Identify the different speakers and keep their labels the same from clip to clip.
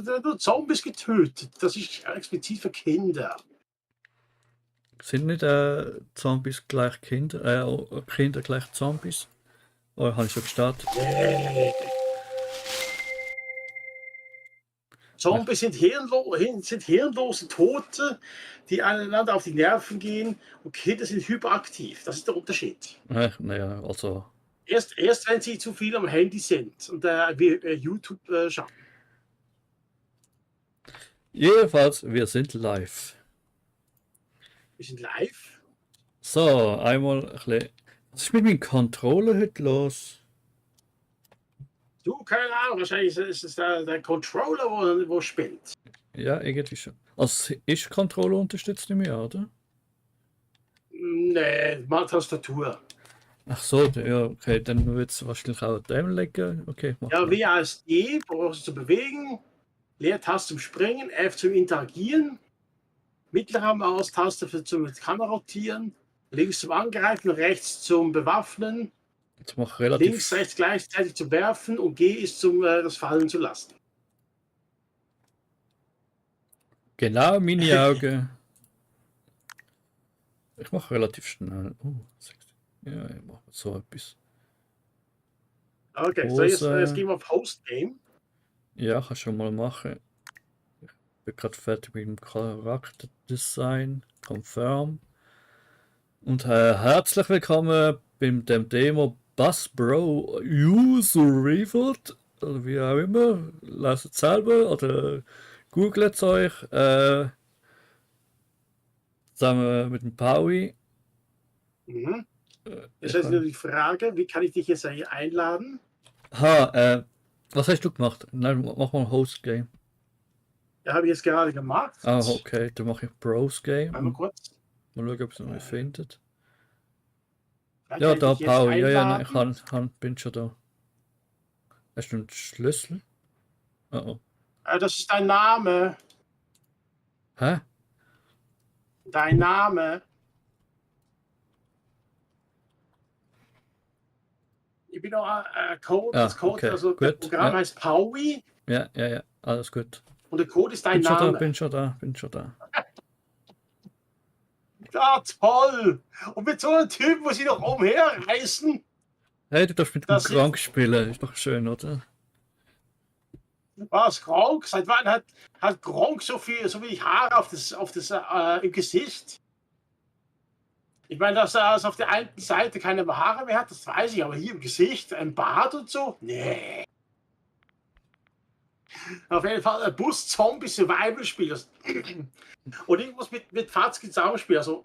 Speaker 1: nur Zombies getötet. Das ist explizit für Kinder.
Speaker 2: Sind nicht Zombies gleich Kinder? Kinder gleich Zombies? Oder habe ich schon gestartet?
Speaker 1: Nee. Zombies sind hirnlose Tote, die einander auf die Nerven gehen, und Kinder sind hyperaktiv. Das ist der Unterschied.
Speaker 2: Naja, also.
Speaker 1: Erst wenn sie zu viel am Handy sind und YouTube schauen.
Speaker 2: Jedenfalls, wir sind live.
Speaker 1: Wir sind live.
Speaker 2: So, einmal ein bisschen. Was ist mit meinem Controller heute los?
Speaker 1: Du, keine Ahnung, wahrscheinlich ist es der Controller, wo spinnt.
Speaker 2: Ja, irgendwie schon. Also ist Controller unterstützt nicht mehr, oder?
Speaker 1: Nee, mal Tastatur.
Speaker 2: Ach so, ja, okay, dann wird es wahrscheinlich auch dem legen. Okay, mach
Speaker 1: Ja,
Speaker 2: mal.
Speaker 1: WASD, brauchst du zu bewegen, Leertaste zum Springen, F zum Interagieren, mittlere Maustaste zum Kamera rotieren, links zum Angreifen, rechts zum Bewaffnen,
Speaker 2: Jetzt mach relativ.
Speaker 1: links, rechts gleichzeitig zum Werfen und G ist zum das fallen zu lassen.
Speaker 2: Genau, meine Augen. Ich mache relativ schnell. Oh, ja, ich mache so etwas.
Speaker 1: Okay, so jetzt gehen wir auf Host Game.
Speaker 2: Ja, kann schon mal machen. Ich bin gerade fertig mit dem Charakterdesign. Confirm. Und herzlich willkommen beim dem Demo Bus Bro User Revolt. Oder wie auch immer. Lasst es selber oder googelt es euch. Zusammen mit dem Paui.
Speaker 1: Mhm. Jetzt ist nur die Frage, wie kann ich dich jetzt hier einladen?
Speaker 2: Was hast du gemacht? Nein, mach mal ein Host Game.
Speaker 1: Ja, habe ich jetzt gerade gemacht.
Speaker 2: Ah, okay, dann mache ich Bros Game.
Speaker 1: Einmal kurz.
Speaker 2: Mal schauen, ob es noch findet.
Speaker 1: Dann
Speaker 2: Ja,
Speaker 1: kann
Speaker 2: da
Speaker 1: ich dich jetzt
Speaker 2: Paul. Ja, nein,
Speaker 1: einladen.
Speaker 2: bin schon da. Hast du einen Schlüssel? Oh.
Speaker 1: Das ist dein Name.
Speaker 2: Hä?
Speaker 1: Dein Name. Ich bin noch Code. Das Code,
Speaker 2: okay,
Speaker 1: also
Speaker 2: gut.
Speaker 1: das Programm heißt Paui.
Speaker 2: Ja, alles gut.
Speaker 1: Und der Code ist dein Name.
Speaker 2: Bin schon da.
Speaker 1: Ja, toll. Und mit so einem Typen muss ich noch umherreißen.
Speaker 2: Hey, du darfst mit dem Gronk spielen. Ist doch schön, oder?
Speaker 1: Was, Gronk? Seit wann hat Gronk so wenig Haare auf das im Gesicht? Ich meine, dass er auf der einen Seite keine Haare mehr hat, das weiß ich, aber hier im Gesicht, ein Bart und so? Nee. Auf jeden Fall ein Bus-Zombie-Survival-Spiel. Und irgendwas mit Fatzki zusammenspielen. Also.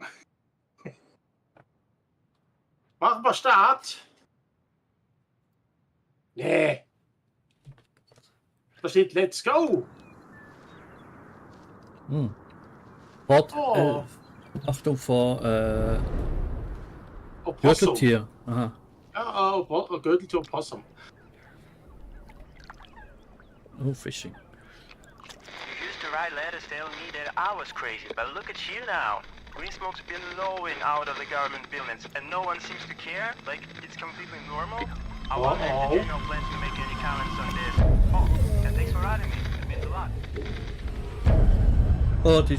Speaker 1: Machen wir Start. Nee. Da steht Let's go.
Speaker 2: Achtung vor
Speaker 1: Opossum.
Speaker 2: Gürteltier. Aha.
Speaker 1: Ja, Gürteltier und Possum.
Speaker 2: Oh, fishing.
Speaker 3: You used to write letters telling me that I was crazy, but look at you now. Green smoke's been blowing out of the government buildings, and no one seems to care. Like, it's completely normal. I wonder if you have no plans to make any comments on this. Oh, and thanks for writing me. It means a lot.
Speaker 2: Oh, die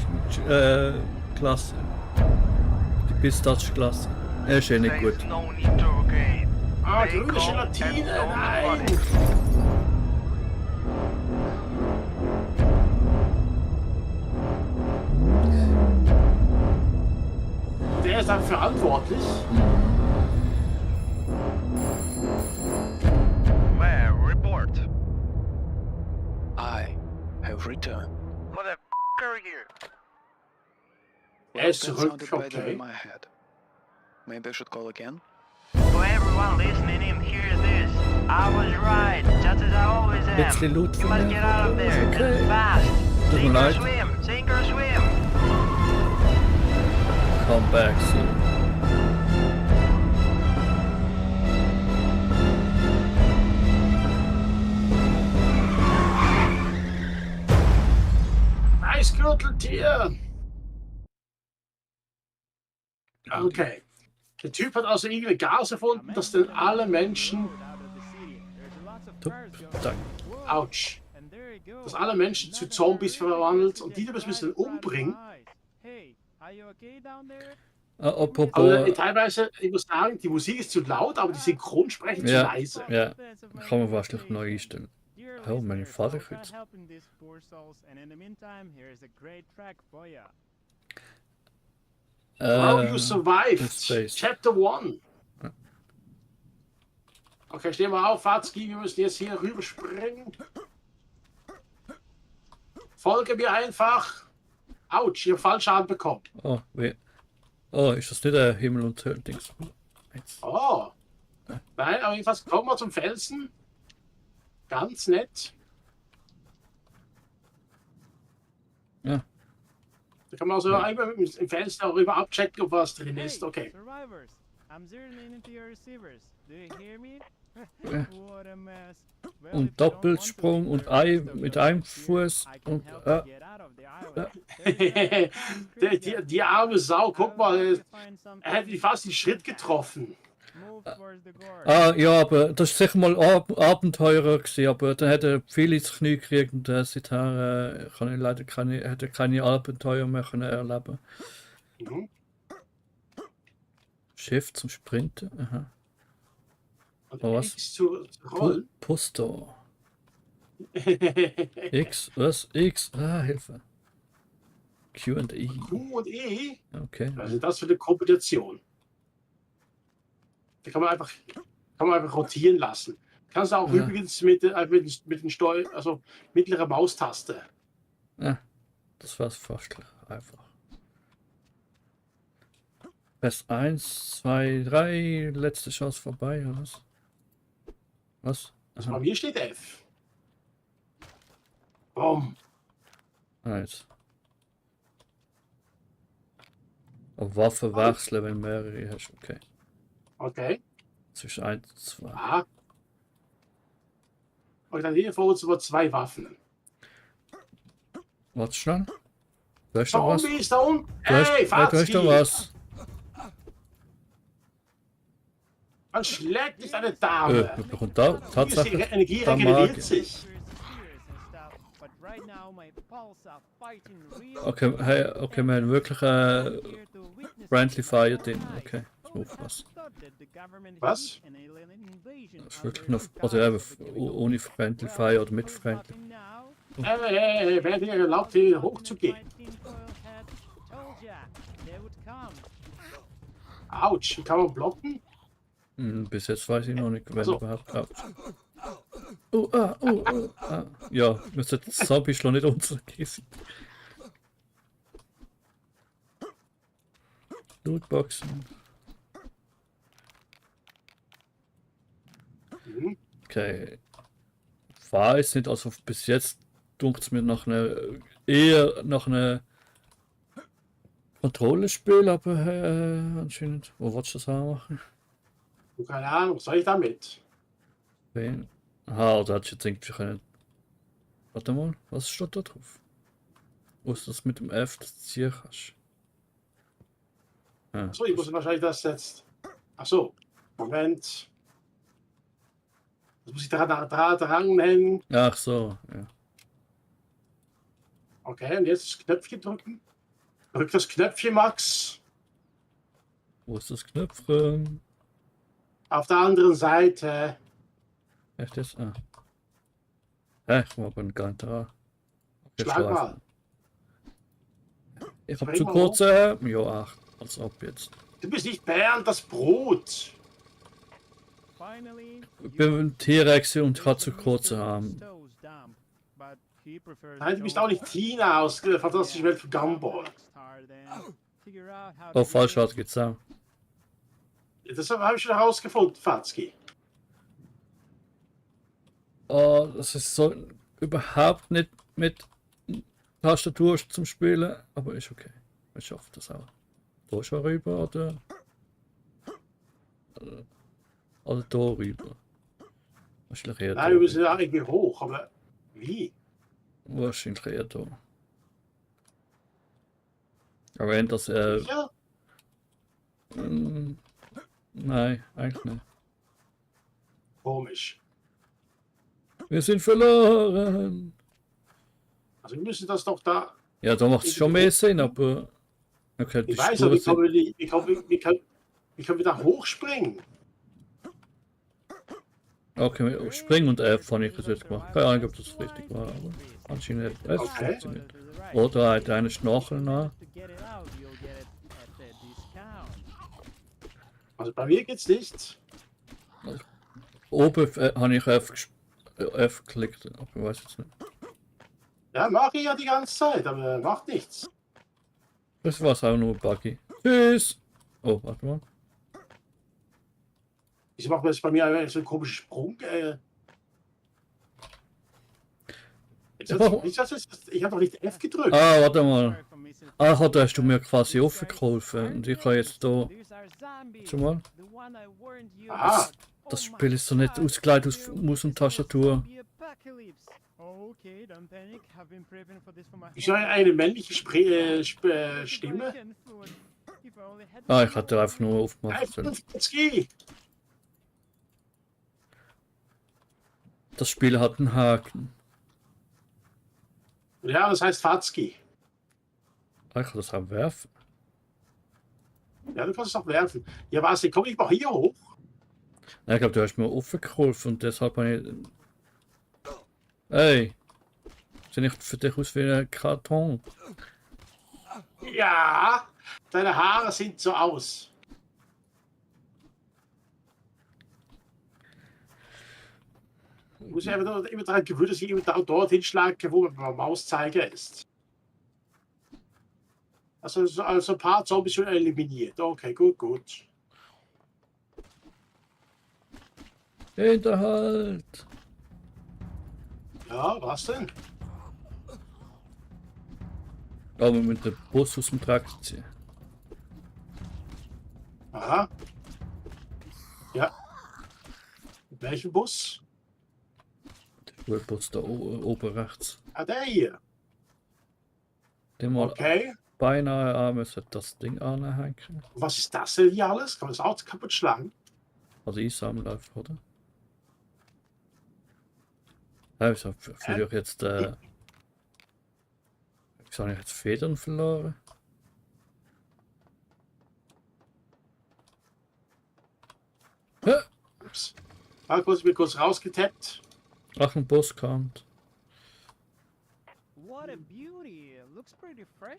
Speaker 2: Klasse. Die Pistache-Klasse. Ist ja nicht gut.
Speaker 3: No need to okay.
Speaker 1: Grüne Gelatine, nein! Der ist dann verantwortlich.
Speaker 3: Where? Report.
Speaker 4: I have returned.
Speaker 3: Motherfucker here.
Speaker 1: Er ist
Speaker 4: That
Speaker 1: zurück,
Speaker 4: sounded better
Speaker 1: okay.
Speaker 4: in my head. Maybe I should call again?
Speaker 3: For everyone listening in, hear this. I was right, just as I always am.
Speaker 2: Bisschen Loot
Speaker 3: You
Speaker 2: von
Speaker 3: must
Speaker 2: mir.
Speaker 3: get out of there,
Speaker 2: Okay.
Speaker 3: and fast.
Speaker 2: Tut mir
Speaker 3: Sink or
Speaker 2: leid.
Speaker 3: swim, sink or swim.
Speaker 2: Come back soon.
Speaker 1: Eisgürteltier! Okay. Der Typ hat also irgendeine Gas erfunden, dass dann alle Menschen.
Speaker 2: Danke.
Speaker 1: Autsch. dass alle Menschen zu Zombies verwandelt und die müssen wir dann umbringen.
Speaker 2: Apropos,
Speaker 1: Teilweise, ich muss sagen, die Musik ist zu laut, aber die Synchronsprecher zu
Speaker 2: Ja.
Speaker 1: leise.
Speaker 2: ja, kann man wahrscheinlich neu einstellen. Oh, meine Vaterkreuz.
Speaker 1: How you survived.
Speaker 2: in space.
Speaker 1: Chapter 1.
Speaker 2: Ja.
Speaker 1: Okay, stehen wir auf, Fatski, wir müssen jetzt hier rüberspringen. Folge mir einfach. Autsch, ich habe Fallschaden bekommen.
Speaker 2: Oh, oh, ist das nicht ein Himmel- und Hölle-Dings? Jetzt.
Speaker 1: Oh. Nein, aber jedenfalls kommen wir zum Felsen. Ganz nett.
Speaker 2: Ja.
Speaker 1: Da kann man also einmal mit dem Felsen auch rüber abchecken, ob was drin ist. Okay.
Speaker 5: Survivors, I'm zeroing into your receivers. Do you hear me?
Speaker 2: Ja.
Speaker 5: What a mess. Well, if
Speaker 2: Und
Speaker 5: you don't
Speaker 2: Doppelsprung
Speaker 5: want to
Speaker 2: und
Speaker 5: lose the
Speaker 2: mit
Speaker 5: rest
Speaker 2: einem
Speaker 5: of here,
Speaker 2: Fuß
Speaker 5: I can
Speaker 2: und
Speaker 5: help you get out of the island.
Speaker 1: Die arme Sau, guck mal,
Speaker 5: Find
Speaker 1: er hätte die fast den Schritt getroffen.
Speaker 5: Move towards the guard.
Speaker 2: ja, aber das ist sicher mal Abenteurer gewesen, aber dann hat er viel ins Knie gekriegt und seither kann ich leider keine Abenteuer mehr können erleben.
Speaker 1: Mhm.
Speaker 2: Schiff zum Sprinten, aha.
Speaker 1: Und
Speaker 2: Aber was?
Speaker 1: X zu rollen.
Speaker 2: Pusto. X, was? X, Hilfe. Q und E.
Speaker 1: Q und E.
Speaker 2: Okay.
Speaker 1: Was ist das für eine Kombination? Da kann man einfach rotieren lassen. Kannst du auch
Speaker 2: Ja.
Speaker 1: übrigens mit den Steuer, also mittlere Maustaste.
Speaker 2: Ja, das war's fast einfach. Best 1, 2, 3, letzte Chance vorbei, oder was? Was?
Speaker 1: Also bei mir steht F. Boom.
Speaker 2: Eins. Auf Waffe wechseln, wenn mehrere hast, okay.
Speaker 1: Okay.
Speaker 2: Zwischen 1 und 2.
Speaker 1: Ah. Und dann hier vor uns über 2 Waffen.
Speaker 2: Warte schnell. Du hast doch was? Du
Speaker 1: Zombies da unten.
Speaker 2: hast,
Speaker 1: Hey,
Speaker 2: du hast doch
Speaker 1: Fatski.
Speaker 2: was.
Speaker 1: Man schlägt nicht eine Dame.
Speaker 2: Man bekommt da
Speaker 1: Die
Speaker 2: Tatsache.
Speaker 1: Energie
Speaker 2: da
Speaker 1: regeneriert
Speaker 2: mag-
Speaker 1: sich.
Speaker 2: Okay, hey, okay, wir haben wirklich Friendly Fire drin. Okay, smooth was.
Speaker 1: Was?
Speaker 2: Das ist wirklich noch, also eben ohne Friendly Fire oder mit Friendly.
Speaker 1: Hey, wer hat dir erlaubt, hier hochzugehen? Autsch, wie kann man blocken?
Speaker 2: Bis jetzt weiß ich noch nicht, wenn
Speaker 1: Also.
Speaker 2: überhaupt. Ja, wir sollten das Zombie-Schlo nicht unsere Kiste. Lootboxen.
Speaker 1: Mhm.
Speaker 2: Okay. Weiß nicht, also bis jetzt dunkt es mir eher nach einer Kontrollespiel, aber anscheinend. Wo willst du das anmachen?
Speaker 1: Keine Ahnung, was soll ich damit?
Speaker 2: Wen? Aha, da hättest du jetzt irgendwie können. Warte mal, was steht da drauf? Wo ist das mit dem F, das du ziehen kannst? Ah,
Speaker 1: Achso, ich muss wahrscheinlich das jetzt. Achso, Moment. Das muss ich dran nennen.
Speaker 2: ach so, ja.
Speaker 1: Okay, und jetzt das Knöpfchen drücken. Drück das Knöpfchen, Max.
Speaker 2: Wo ist das Knöpfchen?
Speaker 1: Auf der anderen Seite.
Speaker 2: Echt jetzt? Ah. Hä, ich war aber gar nicht da. Okay,
Speaker 1: Schlag
Speaker 2: schlau
Speaker 1: mal.
Speaker 2: einfach. Ich hab
Speaker 1: Spring
Speaker 2: zu
Speaker 1: mal
Speaker 2: kurze. Ja, ach, als ob jetzt.
Speaker 1: Du bist nicht Bernd, das Brot.
Speaker 2: Ich bin ein T-Rex und hat zu kurze Arme.
Speaker 1: Nein, du bist auch nicht Tina aus der Fantastischen Welt von Gumball.
Speaker 2: Oh, Fallschad geht's auch.
Speaker 1: Das habe ich schon herausgefunden, Fatski.
Speaker 2: Oh, das ist so überhaupt nicht mit Tastatur zum Spielen, aber ist okay. Ich schaffe das auch. Da schon rüber oder da rüber. Wahrscheinlich eher
Speaker 1: Nein, wir
Speaker 2: da.
Speaker 1: müssen ja irgendwie hoch, aber wie?
Speaker 2: Wahrscheinlich eher da. Aber wenn das
Speaker 1: Ja,
Speaker 2: nein, eigentlich nicht.
Speaker 1: komisch.
Speaker 2: Wir sind verloren.
Speaker 1: Also wir müssen das doch da.
Speaker 2: Ja, da macht es schon mehr Sinn, aber. Okay, die
Speaker 1: Ich weiß aber,
Speaker 2: Spuren sind.
Speaker 1: wie können wir da hochspringen?
Speaker 2: Okay, Spring und F habe ich das jetzt gemacht. Keine Ahnung, ob das richtig war, aber anscheinend hat es
Speaker 1: Okay.
Speaker 2: funktioniert. Oder halt eine Schnorchel nach.
Speaker 1: Also bei mir geht's nicht.
Speaker 2: Oben habe ich F geklickt, aber ich weiß jetzt nicht.
Speaker 1: Ja, mache ich ja die ganze Zeit, aber macht nichts.
Speaker 2: Das war auch nur buggy. Tschüss! Oh, warte mal.
Speaker 1: Wieso macht man jetzt bei mir so einen komischen Sprung? Ich habe doch nicht F gedrückt.
Speaker 2: Ah, warte mal. Ah, da hast du mir quasi aufgeholfen. Und ich kann jetzt da. Schau mal.
Speaker 1: Aha.
Speaker 2: Das Spiel ist so nicht ausgelegt aus Maus und Tastatur.
Speaker 1: Ich höre eine männliche Stimme.
Speaker 2: Ah, ich hatte einfach nur aufgemacht.
Speaker 1: 55.
Speaker 2: Das Spiel hat einen Haken.
Speaker 1: Ja, das heißt Fatzki.
Speaker 2: Ah, ich kann das auch werfen.
Speaker 1: Ja, du kannst es auch werfen. Ja, was? Komm ich mal hier hoch?
Speaker 2: Nein, ich glaube, du hast mir aufgeholfen und deshalb habe ich. Hey! Sehe ich für dich aus wie ein Karton?
Speaker 1: Ja, deine Haare sind so aus. Ich muss ja immer daran gewöhnen, dass ich immer dort hinschlage, wo mein Mauszeiger ist. Also ein paar Zombies schon eliminiert. Okay, gut.
Speaker 2: Hinterhalt!
Speaker 1: Ja, was denn?
Speaker 2: Aber mit dem Bus aus dem Trakt ziehen.
Speaker 1: Aha. Ja. Mit welchem Bus?
Speaker 2: Der Bus da oben rechts.
Speaker 1: Ah, der hier.
Speaker 2: Den mal
Speaker 1: Okay.
Speaker 2: beinahe an müssen das Ding anhängen.
Speaker 1: Was ist das denn hier alles? Kann man das Auto kaputt schlagen?
Speaker 2: Also einsammeln einfach, oder? Ja, wieso fühle ich jetzt wieso habe ich jetzt Federn verloren? Ja.
Speaker 1: Ups. Ah, ich bin kurz rausgetappt.
Speaker 2: Ach, ein Buskant.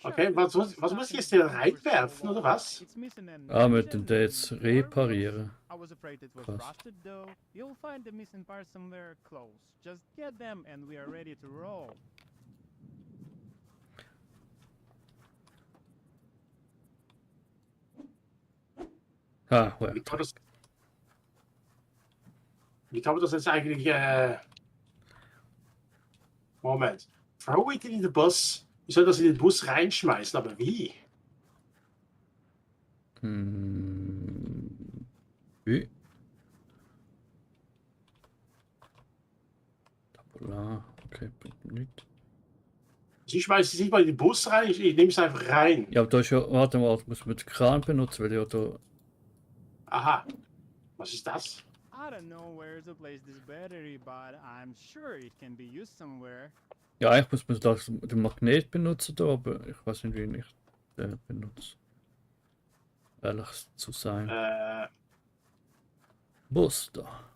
Speaker 1: Okay, was muss ich jetzt hier reinwerfen, oder was?
Speaker 2: Ah, mit dem der jetzt reparieren.
Speaker 5: Was. You'll find the missing parts somewhere close. Just get them and we are ready to roll.
Speaker 2: Ah, well.
Speaker 1: Wie kann man das jetzt eigentlich... Moment. Throw it in the bus. Ich soll das in den Bus reinschmeißen, aber wie?
Speaker 2: Wie? Tabula, okay, bringt nicht.
Speaker 1: Ich schmeiße es nicht mal in den Bus rein, ich nehme es einfach rein.
Speaker 2: Ja, aber da ist ja, warte mal, ich muss mit Kran benutzen, weil ja da.
Speaker 1: Aha. Was ist das?
Speaker 5: I don't know where to place this battery, but I'm sure it can be used somewhere.
Speaker 2: Ja, eigentlich muss man das, den Magnet benutzen da, aber ich weiß nicht, wie ich den benutze. Ehrlich zu sein. Bus da.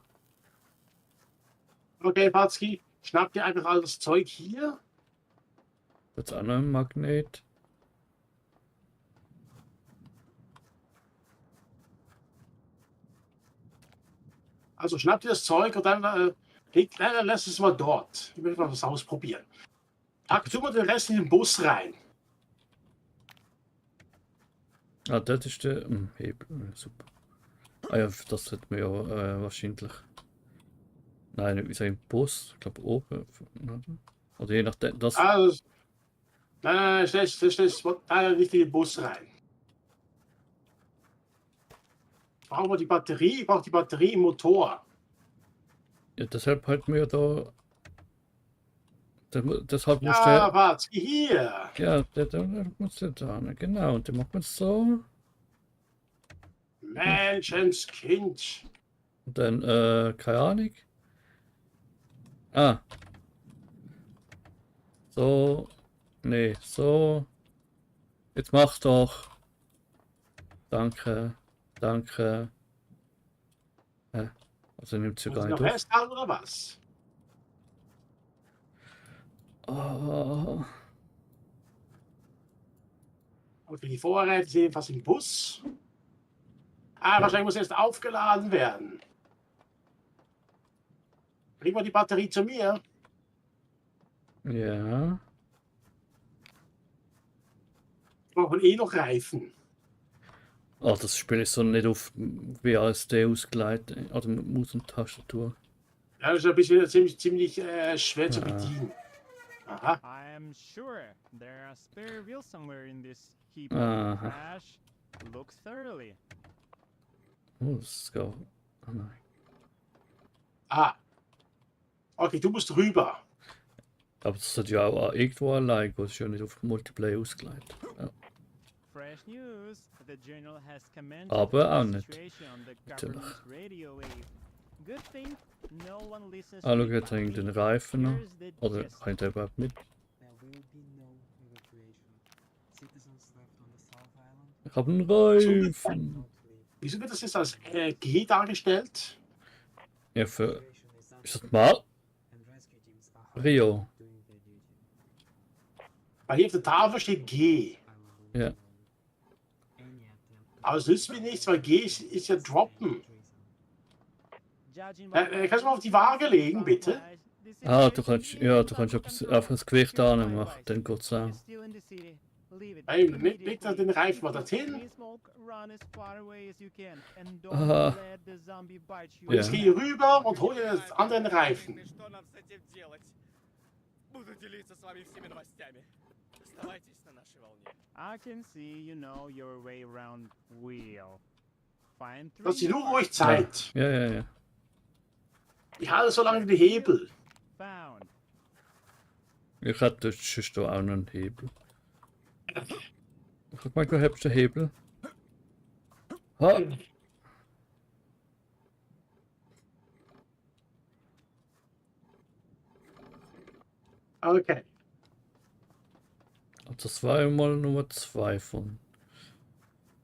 Speaker 1: Okay, Patzki, schnapp dir einfach all das Zeug hier.
Speaker 2: Jetzt auch noch ein Magnet.
Speaker 1: Also schnapp dir das Zeug und dann lass es mal dort. Ich will mal was ausprobieren. Pack du mal den Rest in den Bus rein.
Speaker 2: Ah, das ist der Hebel. Super. Ah ja, das hat man ja wahrscheinlich. Nein, wie sagen Bus? Ich glaube oben. Oder je nachdem. Das.
Speaker 1: Also, nein, stell da nicht in den Bus rein. Brauchen wir die Batterie? Ich brauche die Batterie im Motor.
Speaker 2: Ja, deshalb halt mir da. Deshalb musst
Speaker 1: Ja,
Speaker 2: du.
Speaker 1: warte, hier.
Speaker 2: Ja, der muss der da. Genau, und den macht man so.
Speaker 1: Menschenskind.
Speaker 2: Und dann, keine Ahnung. Ah. So. Nee, so. Jetzt mach doch. Danke. Danke. Also nimmt sie
Speaker 1: Muss
Speaker 2: gar
Speaker 1: ich noch
Speaker 2: nicht auf.
Speaker 1: festhalten oder was?
Speaker 2: Oh.
Speaker 1: Und für die Vorräte sind jedenfalls im Bus. Wahrscheinlich muss erst aufgeladen werden. Bring mal die Batterie zu mir.
Speaker 2: Ja.
Speaker 1: Wir brauchen eh noch Reifen.
Speaker 2: Oh, das Spiel ist so nicht auf WASD ausgeleitet. Oder mit Maus und Tastatur.
Speaker 1: Ja, das ist ein bisschen ziemlich schwer zu
Speaker 2: Ah.
Speaker 1: bedienen. Aha.
Speaker 5: I'm sure there are spare wheels somewhere in this heap
Speaker 2: Aha.
Speaker 5: of trash. Look thoroughly.
Speaker 2: Oh, das ist gar. Oh nein.
Speaker 1: Okay, du musst rüber.
Speaker 2: Aber das hat ja auch irgendwo allein, das ist ja nicht auf Multiplayer ausgeleitet. Ja.
Speaker 5: Fresh news. The journal has commented
Speaker 2: Aber auch
Speaker 5: the
Speaker 2: nicht.
Speaker 5: situation on the
Speaker 2: Natürlich.
Speaker 5: government's radio wave. Good thing no one listens
Speaker 2: Ah,
Speaker 5: to
Speaker 2: schau,
Speaker 5: it
Speaker 2: jetzt
Speaker 5: but
Speaker 2: hängt
Speaker 5: me.
Speaker 2: den Reifen noch.
Speaker 5: Here's the
Speaker 2: Oder
Speaker 5: gist.
Speaker 2: kann ich den überhaupt mit?
Speaker 6: There will be no evacuation. Citizens left on the South Island
Speaker 2: Ich habe einen Reifen.
Speaker 6: not leave.
Speaker 1: Wieso wird das jetzt als G dargestellt?
Speaker 2: Ja, für.
Speaker 6: Evacuation is
Speaker 2: Ist das mal?
Speaker 6: and rescue teams are
Speaker 2: Rio.
Speaker 6: doing their duty.
Speaker 1: Weil hier auf der Tafel steht G.
Speaker 6: Island will
Speaker 2: Ja.
Speaker 6: be alone. Any attempt
Speaker 1: Aber es nützt mir nichts, weil G ist ja droppen.
Speaker 5: Judging
Speaker 1: kannst du mal auf die Waage legen, bitte?
Speaker 2: Ah, du kannst etwas auf das Gewicht anmachen, dann geht's auch.
Speaker 1: Hey, leg da den Reifen mal dorthin.
Speaker 2: Aha.
Speaker 1: Und jetzt geh rüber und hol dir den anderen Reifen.
Speaker 7: Что нам с этим делать? Буду делиться с вами всеми новостями. Оставайтесь на нашей волне.
Speaker 5: I can see you know your way around wheel. Find
Speaker 1: Lass
Speaker 5: three
Speaker 1: dir nur
Speaker 5: more.
Speaker 1: ruhig Zeit.
Speaker 2: Ja.
Speaker 1: Ich halte so lange die Hebel.
Speaker 5: Found.
Speaker 2: Ich hätte sonst auch noch einen Hebel. Guck mal, du hast den Hebel. Ha!
Speaker 1: Okay.
Speaker 2: Das war einmal Nummer 2 von.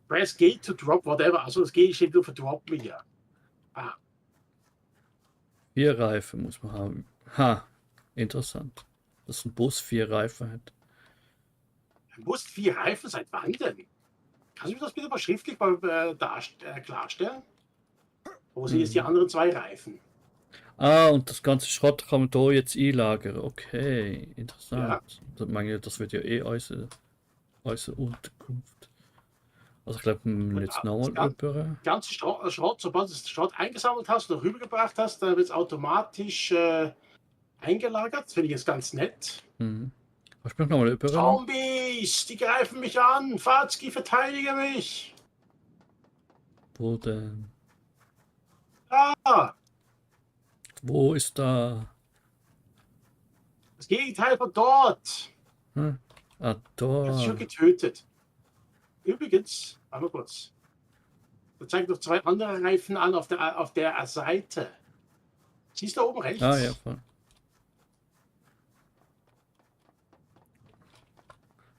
Speaker 1: Press G to drop whatever. Also das G steht nur für Drop hier.
Speaker 2: 4 Reifen muss man haben. Ha! Interessant. Dass ein Bus 4 Reifen hat.
Speaker 1: Du musst 4 Reifen seit wann denn? Kannst du mir das bitte mal schriftlich mal, klarstellen? Wo sind jetzt die anderen 2 Reifen?
Speaker 2: Ah, und das ganze Schrott kann man da jetzt einlagern. Okay, interessant. Das meine ich, das wird ja eh unsere Unterkunft. Also ich glaube, wir müssen jetzt nochmal über.
Speaker 1: Ganze Schrott, sobald du den Schrott eingesammelt hast und rübergebracht hast, dann wird es automatisch eingelagert. Das finde ich jetzt ganz nett.
Speaker 2: Mhm. Kannst du mich nochmal über?
Speaker 1: Zombies, die greifen mich an. Fazki, verteidige mich.
Speaker 2: Wo denn?
Speaker 1: Ah,
Speaker 2: Wo ist da?
Speaker 1: das Gegenteil von dort.
Speaker 2: Hm? Ah,
Speaker 1: Das ist schon
Speaker 2: da.
Speaker 1: getötet. Übrigens, aber kurz. Da zeigt noch 2 andere Reifen an auf der Seite. Siehst du oben rechts?
Speaker 2: Ah, ja, voll.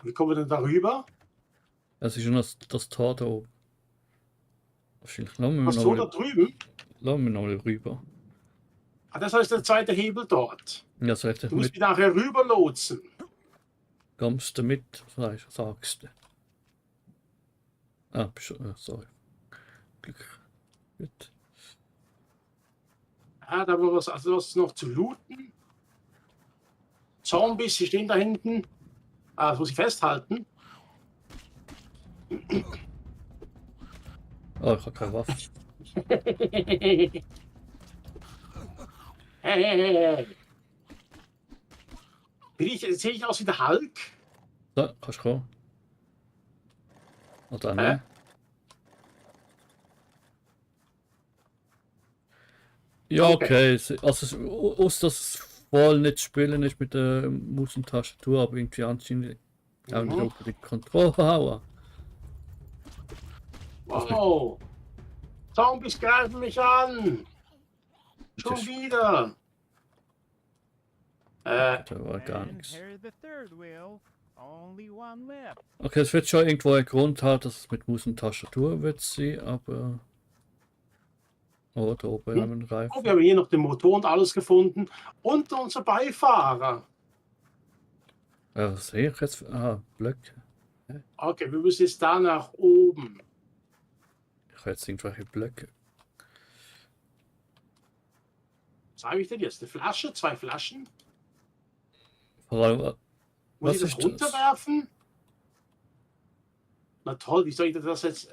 Speaker 1: Wie kommen wir denn da rüber?
Speaker 2: Es ist schon das Tor da oben. Wahrscheinlich lassen wir
Speaker 1: Was so da
Speaker 2: noch
Speaker 1: drüben?
Speaker 2: mal rüber.
Speaker 1: Das heißt der zweite Hebel dort.
Speaker 2: Ja, soll ich
Speaker 1: Du
Speaker 2: dich
Speaker 1: musst
Speaker 2: mit
Speaker 1: mich nachher rüberlotsen.
Speaker 2: kommst du mit? Sagst du. Ah, sorry. Glück. Gut.
Speaker 1: Ja, da war was noch zu looten. Zombies, die stehen da hinten. Das muss ich festhalten.
Speaker 2: Oh, ich habe keine Waffe.
Speaker 1: Hey. Sehe ich aus wie der Hulk?
Speaker 2: So, kannst du kommen. Oder ne? Ja, okay. Also, aus dass es voll nicht spielen ist mit der Maus und Tastatur, aber irgendwie anscheinend auch nicht unbedingt Kontrolle haben.
Speaker 1: Wow. Zombies greifen mich an. Schon
Speaker 2: Das-
Speaker 1: wieder.
Speaker 2: Da war gar
Speaker 5: And
Speaker 2: nichts.
Speaker 5: here's the third wheel. Only one left.
Speaker 2: Okay, es wird schon irgendwo einen Grund haben, dass es mit Maus und Tastatur wird sein, aber... Oh, da oben haben wir einen
Speaker 1: Oh,
Speaker 2: Reifen.
Speaker 1: wir haben hier noch den Motor und alles gefunden. Und unser Beifahrer.
Speaker 2: Was sehe ich jetzt? Ah, Blöcke.
Speaker 1: Okay, wir müssen jetzt da nach oben.
Speaker 2: Ich habe jetzt irgendwelche Blöcke.
Speaker 1: Was habe ich denn jetzt? Eine Flasche? 2 Flaschen?
Speaker 2: Vor allem,
Speaker 1: Muss
Speaker 2: Was
Speaker 1: ich das
Speaker 2: ist das?
Speaker 1: runterwerfen? Na toll, wie soll ich das jetzt...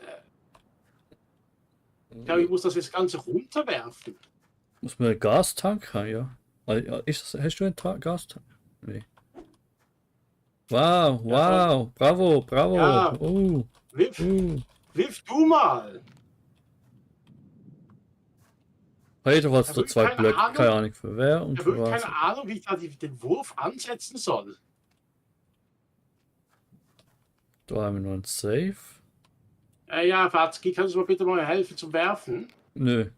Speaker 1: Ich glaube, ich muss das jetzt Ganze runterwerfen.
Speaker 2: muss man einen Gastank haben, ja. Hast du einen Gastank? Nee. Wow, wow, bravo, bravo.
Speaker 1: Ja.
Speaker 2: Oh,
Speaker 1: Wirf,
Speaker 2: oh.
Speaker 1: wirf du mal.
Speaker 2: Jeder hat
Speaker 1: Ja,
Speaker 2: da 2
Speaker 1: keine
Speaker 2: Blöcke,
Speaker 1: Ahnung.
Speaker 2: keine Ahnung für wer und
Speaker 1: Ich
Speaker 2: für
Speaker 1: habe
Speaker 2: was.
Speaker 1: keine Ahnung, wie ich da den Wurf ansetzen soll.
Speaker 2: Da haben wir noch einen Safe.
Speaker 1: Ja, Fatzki, kannst du mir bitte mal helfen zum Werfen?
Speaker 2: Nö.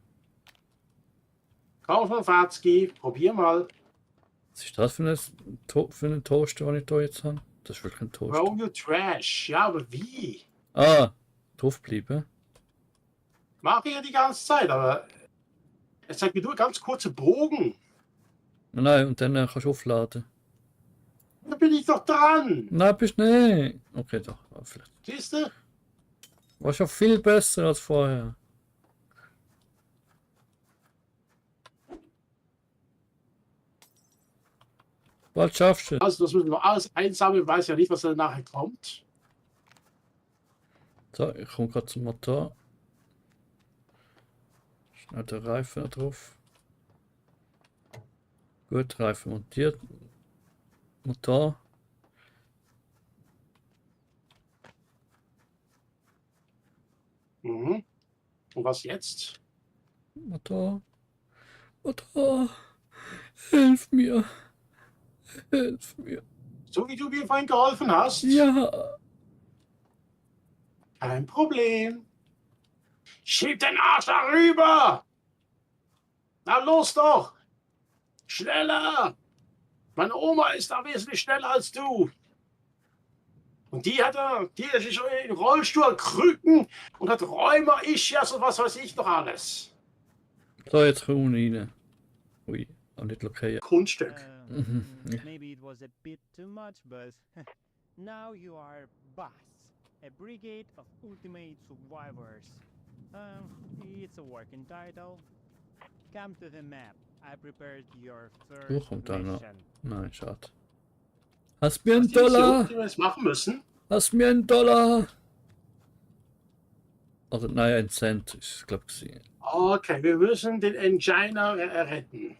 Speaker 1: Komm von Fatzki, probier mal.
Speaker 2: Was ist das für einen Toaster, den ich da jetzt habe? Das ist wirklich ein Toaster.
Speaker 1: Throw your trash. Ja, aber wie?
Speaker 2: Ah, drauf bleiben.
Speaker 1: Mache ich ja die ganze Zeit, aber es zeigt mir nur ganz kurze Bogen.
Speaker 2: Nein, und dann kannst du aufladen.
Speaker 1: Da bin ich doch dran.
Speaker 2: Nein, bist nicht. Okay, doch. Vielleicht.
Speaker 1: Siehst du?
Speaker 2: War schon viel besser als vorher. Bald schaffst du es.
Speaker 1: Also, das müssen wir alles einsammeln. Ich weiß ja nicht, was da nachher kommt.
Speaker 2: So, ich komme gerade zum Motor. Schnell der Reifen da drauf. Gut, Reifen montiert. Motor.
Speaker 1: Mhm. Und was jetzt?
Speaker 2: Motor. Motor. Hilf mir. Hilf mir.
Speaker 1: So wie du mir vorhin geholfen hast?
Speaker 2: Ja.
Speaker 1: Kein Problem. Schieb den Arsch darüber! Na los doch! Schneller! Meine Oma ist da wesentlich schneller als du. Und die ist schon in Rollstuhl, Krücken und hat Rheuma, Ischias und was weiß ich noch alles.
Speaker 2: So, jetzt kommen wir rein. Ui, auch nicht okay.
Speaker 1: Kunststück.
Speaker 5: Maybe it was a bit too much, but now you are BUS, a Brigade of Ultimate Survivors. It's a working title. Come to the map. I prepared your first
Speaker 2: kommt da noch.
Speaker 5: mission.
Speaker 2: Nein, schade. Hast mir einen
Speaker 1: Die Mission,
Speaker 2: Dollar?
Speaker 1: die wir jetzt machen müssen.
Speaker 2: Hast mir einen Dollar? Oder nein, ein Cent ist es, glaube ich.
Speaker 1: Okay, wir müssen den Engina retten.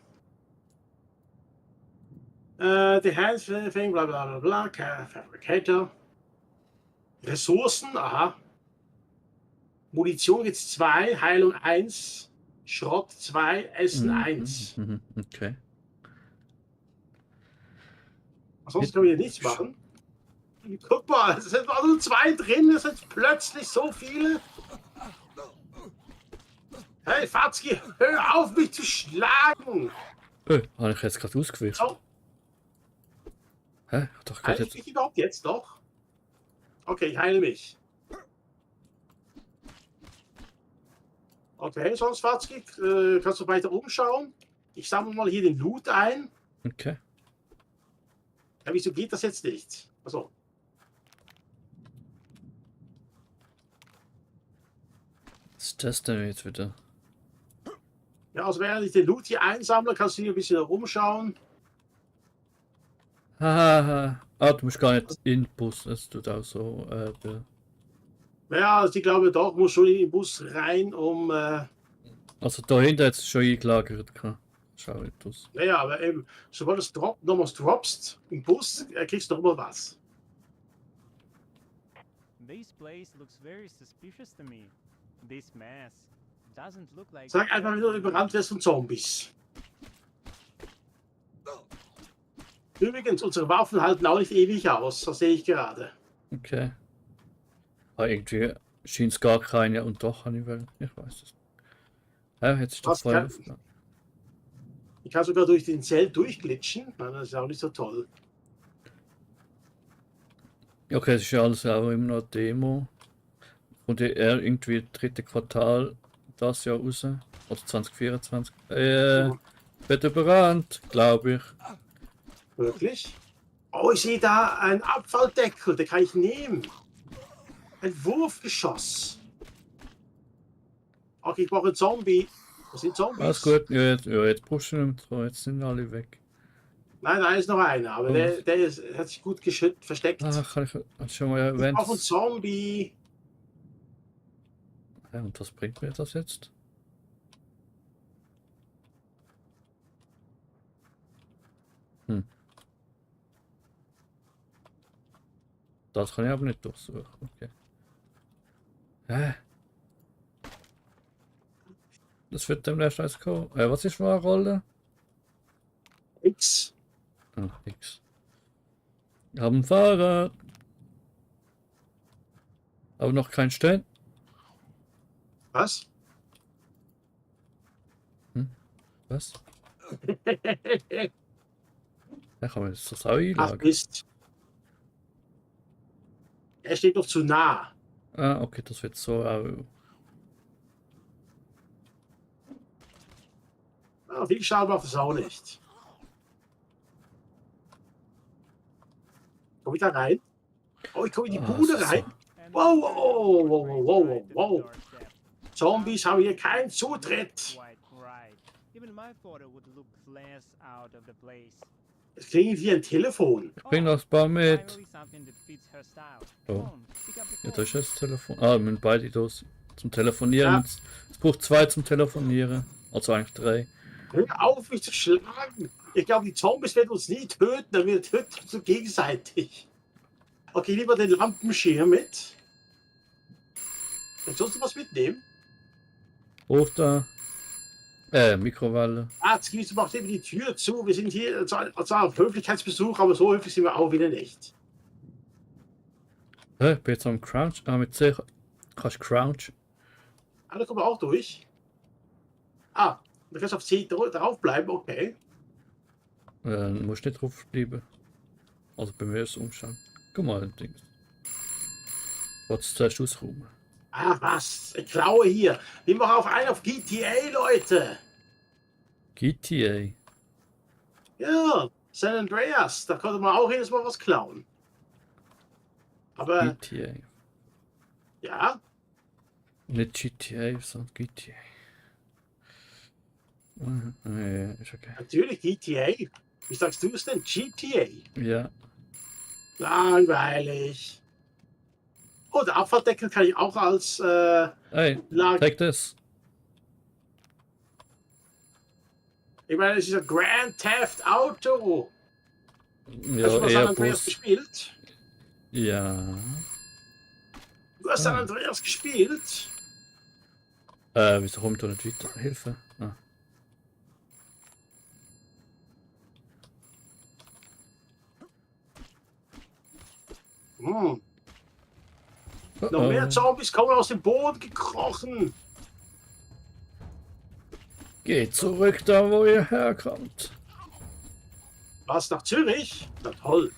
Speaker 1: Die Hands-Thing, bla bla bla bla, Fabricator. Ressourcen, aha. Munition gibt's 2, Heilung 1, Schrott 2, Essen 1.
Speaker 2: Okay.
Speaker 1: Sonst können wir hier nichts machen. Guck mal, es sind also 2 drin, es sind plötzlich so viele. Hey, Fatzki, hör auf mich zu schlagen!
Speaker 2: Habe ich jetzt gerade ausgewichen?
Speaker 1: So,
Speaker 2: Hä? Doch gerade
Speaker 1: heile ich
Speaker 2: jetzt.
Speaker 1: mich überhaupt jetzt doch? Okay, ich heile mich. Okay, sonst Fatzki, kannst du weiter umschauen? Ich sammle mal hier den Loot ein.
Speaker 2: Okay.
Speaker 1: Ja, wieso geht das jetzt nicht? Achso.
Speaker 2: Was ist das denn jetzt wieder?
Speaker 1: Ja, also während ich den Loot hier einsammle, kannst du hier ein bisschen rumschauen.
Speaker 2: Hahaha. Ah, du musst gar nicht in den Bus. Es tut auch so.
Speaker 1: Ja, also ich glaube doch, muss schon in den Bus rein, um.
Speaker 2: Also da hinten hat es schon eingelagert. Schau nicht aus.
Speaker 1: Naja, aber eben, sobald du es nochmals droppst im Bus, kriegst du nochmal was.
Speaker 5: This place looks very suspicious to me. This mess doesn't look like.
Speaker 1: Sag einfach, wenn du überrannt wirst von Zombies. Übrigens, unsere Waffen halten auch nicht ewig aus, das sehe ich gerade.
Speaker 2: Okay. Ah, irgendwie scheint es gar keine und doch habe ich will. Ich weiß es. Ja, jetzt ist das
Speaker 1: Was
Speaker 2: voll
Speaker 1: kann-
Speaker 2: aufgegangen.
Speaker 1: Ich kann sogar durch den Zelt durchglitschen. Na, das ist auch nicht so toll.
Speaker 2: Okay, es ist ja alles auch immer noch Demo. Und er irgendwie dritte Quartal das Jahr raus. Oder 2024. Wird überrannt, glaube ich.
Speaker 1: Wirklich? Oh, ich sehe da einen Abfalldeckel, den kann ich nehmen. Ein Wurfgeschoss. Okay, ich brauche einen Zombie. Das sind Zombies.
Speaker 2: Alles gut, jetzt pushen wir nicht so, jetzt sind alle weg.
Speaker 1: Nein, da ist noch einer, aber
Speaker 2: Oh.
Speaker 1: der hat sich gut versteckt.
Speaker 2: Kann ich schon mal
Speaker 1: Ich
Speaker 2: erwähnt.
Speaker 1: brauche einen Zombie.
Speaker 2: Ja, und was bringt mir das jetzt? Das kann ich aber nicht durchsuchen. Okay. Das wird demnächst alles kommen. Was ist für eine Rolle?
Speaker 1: X.
Speaker 2: Ah, X. Wir haben ein Fahrrad. Aber noch kein Stein.
Speaker 1: Was?
Speaker 2: Was? Da kann man jetzt das auch
Speaker 1: Ach
Speaker 2: einlagern.
Speaker 1: Mist. Er steht noch zu nah.
Speaker 2: Ah, okay, das wird so auch.
Speaker 1: Viel Schaden macht es auch nicht. Komm ich da rein? Oh, ich komme in die Bude rein. Wow, wow, wow, wow, wow, wow. Zombies haben hier keinen Zutritt.
Speaker 5: Even my photo would look less out of the place.
Speaker 1: Es klingelt wie ein Telefon.
Speaker 2: Ich bring das Bar mit.
Speaker 5: Finally something that fits her style.
Speaker 2: Oh.
Speaker 5: Come on, pick up the
Speaker 2: Ja,
Speaker 5: phone.
Speaker 2: da ist das Telefon. Ah, wir müssen beide das zum Telefonieren.
Speaker 1: Ja.
Speaker 2: Es braucht 2 zum Telefonieren. Also eigentlich 3.
Speaker 1: Hör auf, mich zu schlagen. Ich glaube, die Zombies werden uns nie töten, aber wir töten uns so gegenseitig. Okay, lieber den Lampenschirm mit. Kannst du sonst was mitnehmen?
Speaker 2: Hoch da. Mikrowelle.
Speaker 1: Jetzt gibst du macht eben die Tür zu. Wir sind hier zwar auf Höflichkeitsbesuch, aber so höflich sind wir auch wieder nicht.
Speaker 2: Ich bin jetzt am Crouch. Ah, mit C kannst du Crouch.
Speaker 1: Da kommen wir auch durch. Ah, du kannst auf C drauf bleiben, okay.
Speaker 2: Musst nicht drauf bleiben. Also bei mir ist es umschauen. Guck mal, ein Ding. Was zuerst ausräumen.
Speaker 1: Ah, was? Ich klaue hier. Wir machen auf einen auf GTA, Leute.
Speaker 2: GTA.
Speaker 1: Ja, San Andreas. Da konnte man auch jedes Mal was klauen. Aber,
Speaker 2: GTA.
Speaker 1: ja,
Speaker 2: Nicht GTA, sondern GTA. Ja, ist okay.
Speaker 1: natürlich GTA. Wie sagst du es denn? GTA.
Speaker 2: Ja.
Speaker 1: Langweilig. Oh, der Abfalldeckel kann ich auch als
Speaker 2: Hey,
Speaker 1: Lager.
Speaker 2: take this.
Speaker 1: Ich meine, es ist ein Grand Theft Auto. Hast du
Speaker 2: Ja,
Speaker 1: mal San
Speaker 2: eher
Speaker 1: Andreas
Speaker 2: Bus.
Speaker 1: gespielt?
Speaker 2: Ja.
Speaker 1: Du hast San Andreas gespielt?
Speaker 2: Wieso kommt da nicht weiter? Hilfe. Ah.
Speaker 1: Hm.
Speaker 2: Oh,
Speaker 1: Noch mehr Zombies kommen aus dem Boden gekrochen.
Speaker 2: Geht zurück da, wo ihr herkommt.
Speaker 1: Was, nach Zürich? Na toll.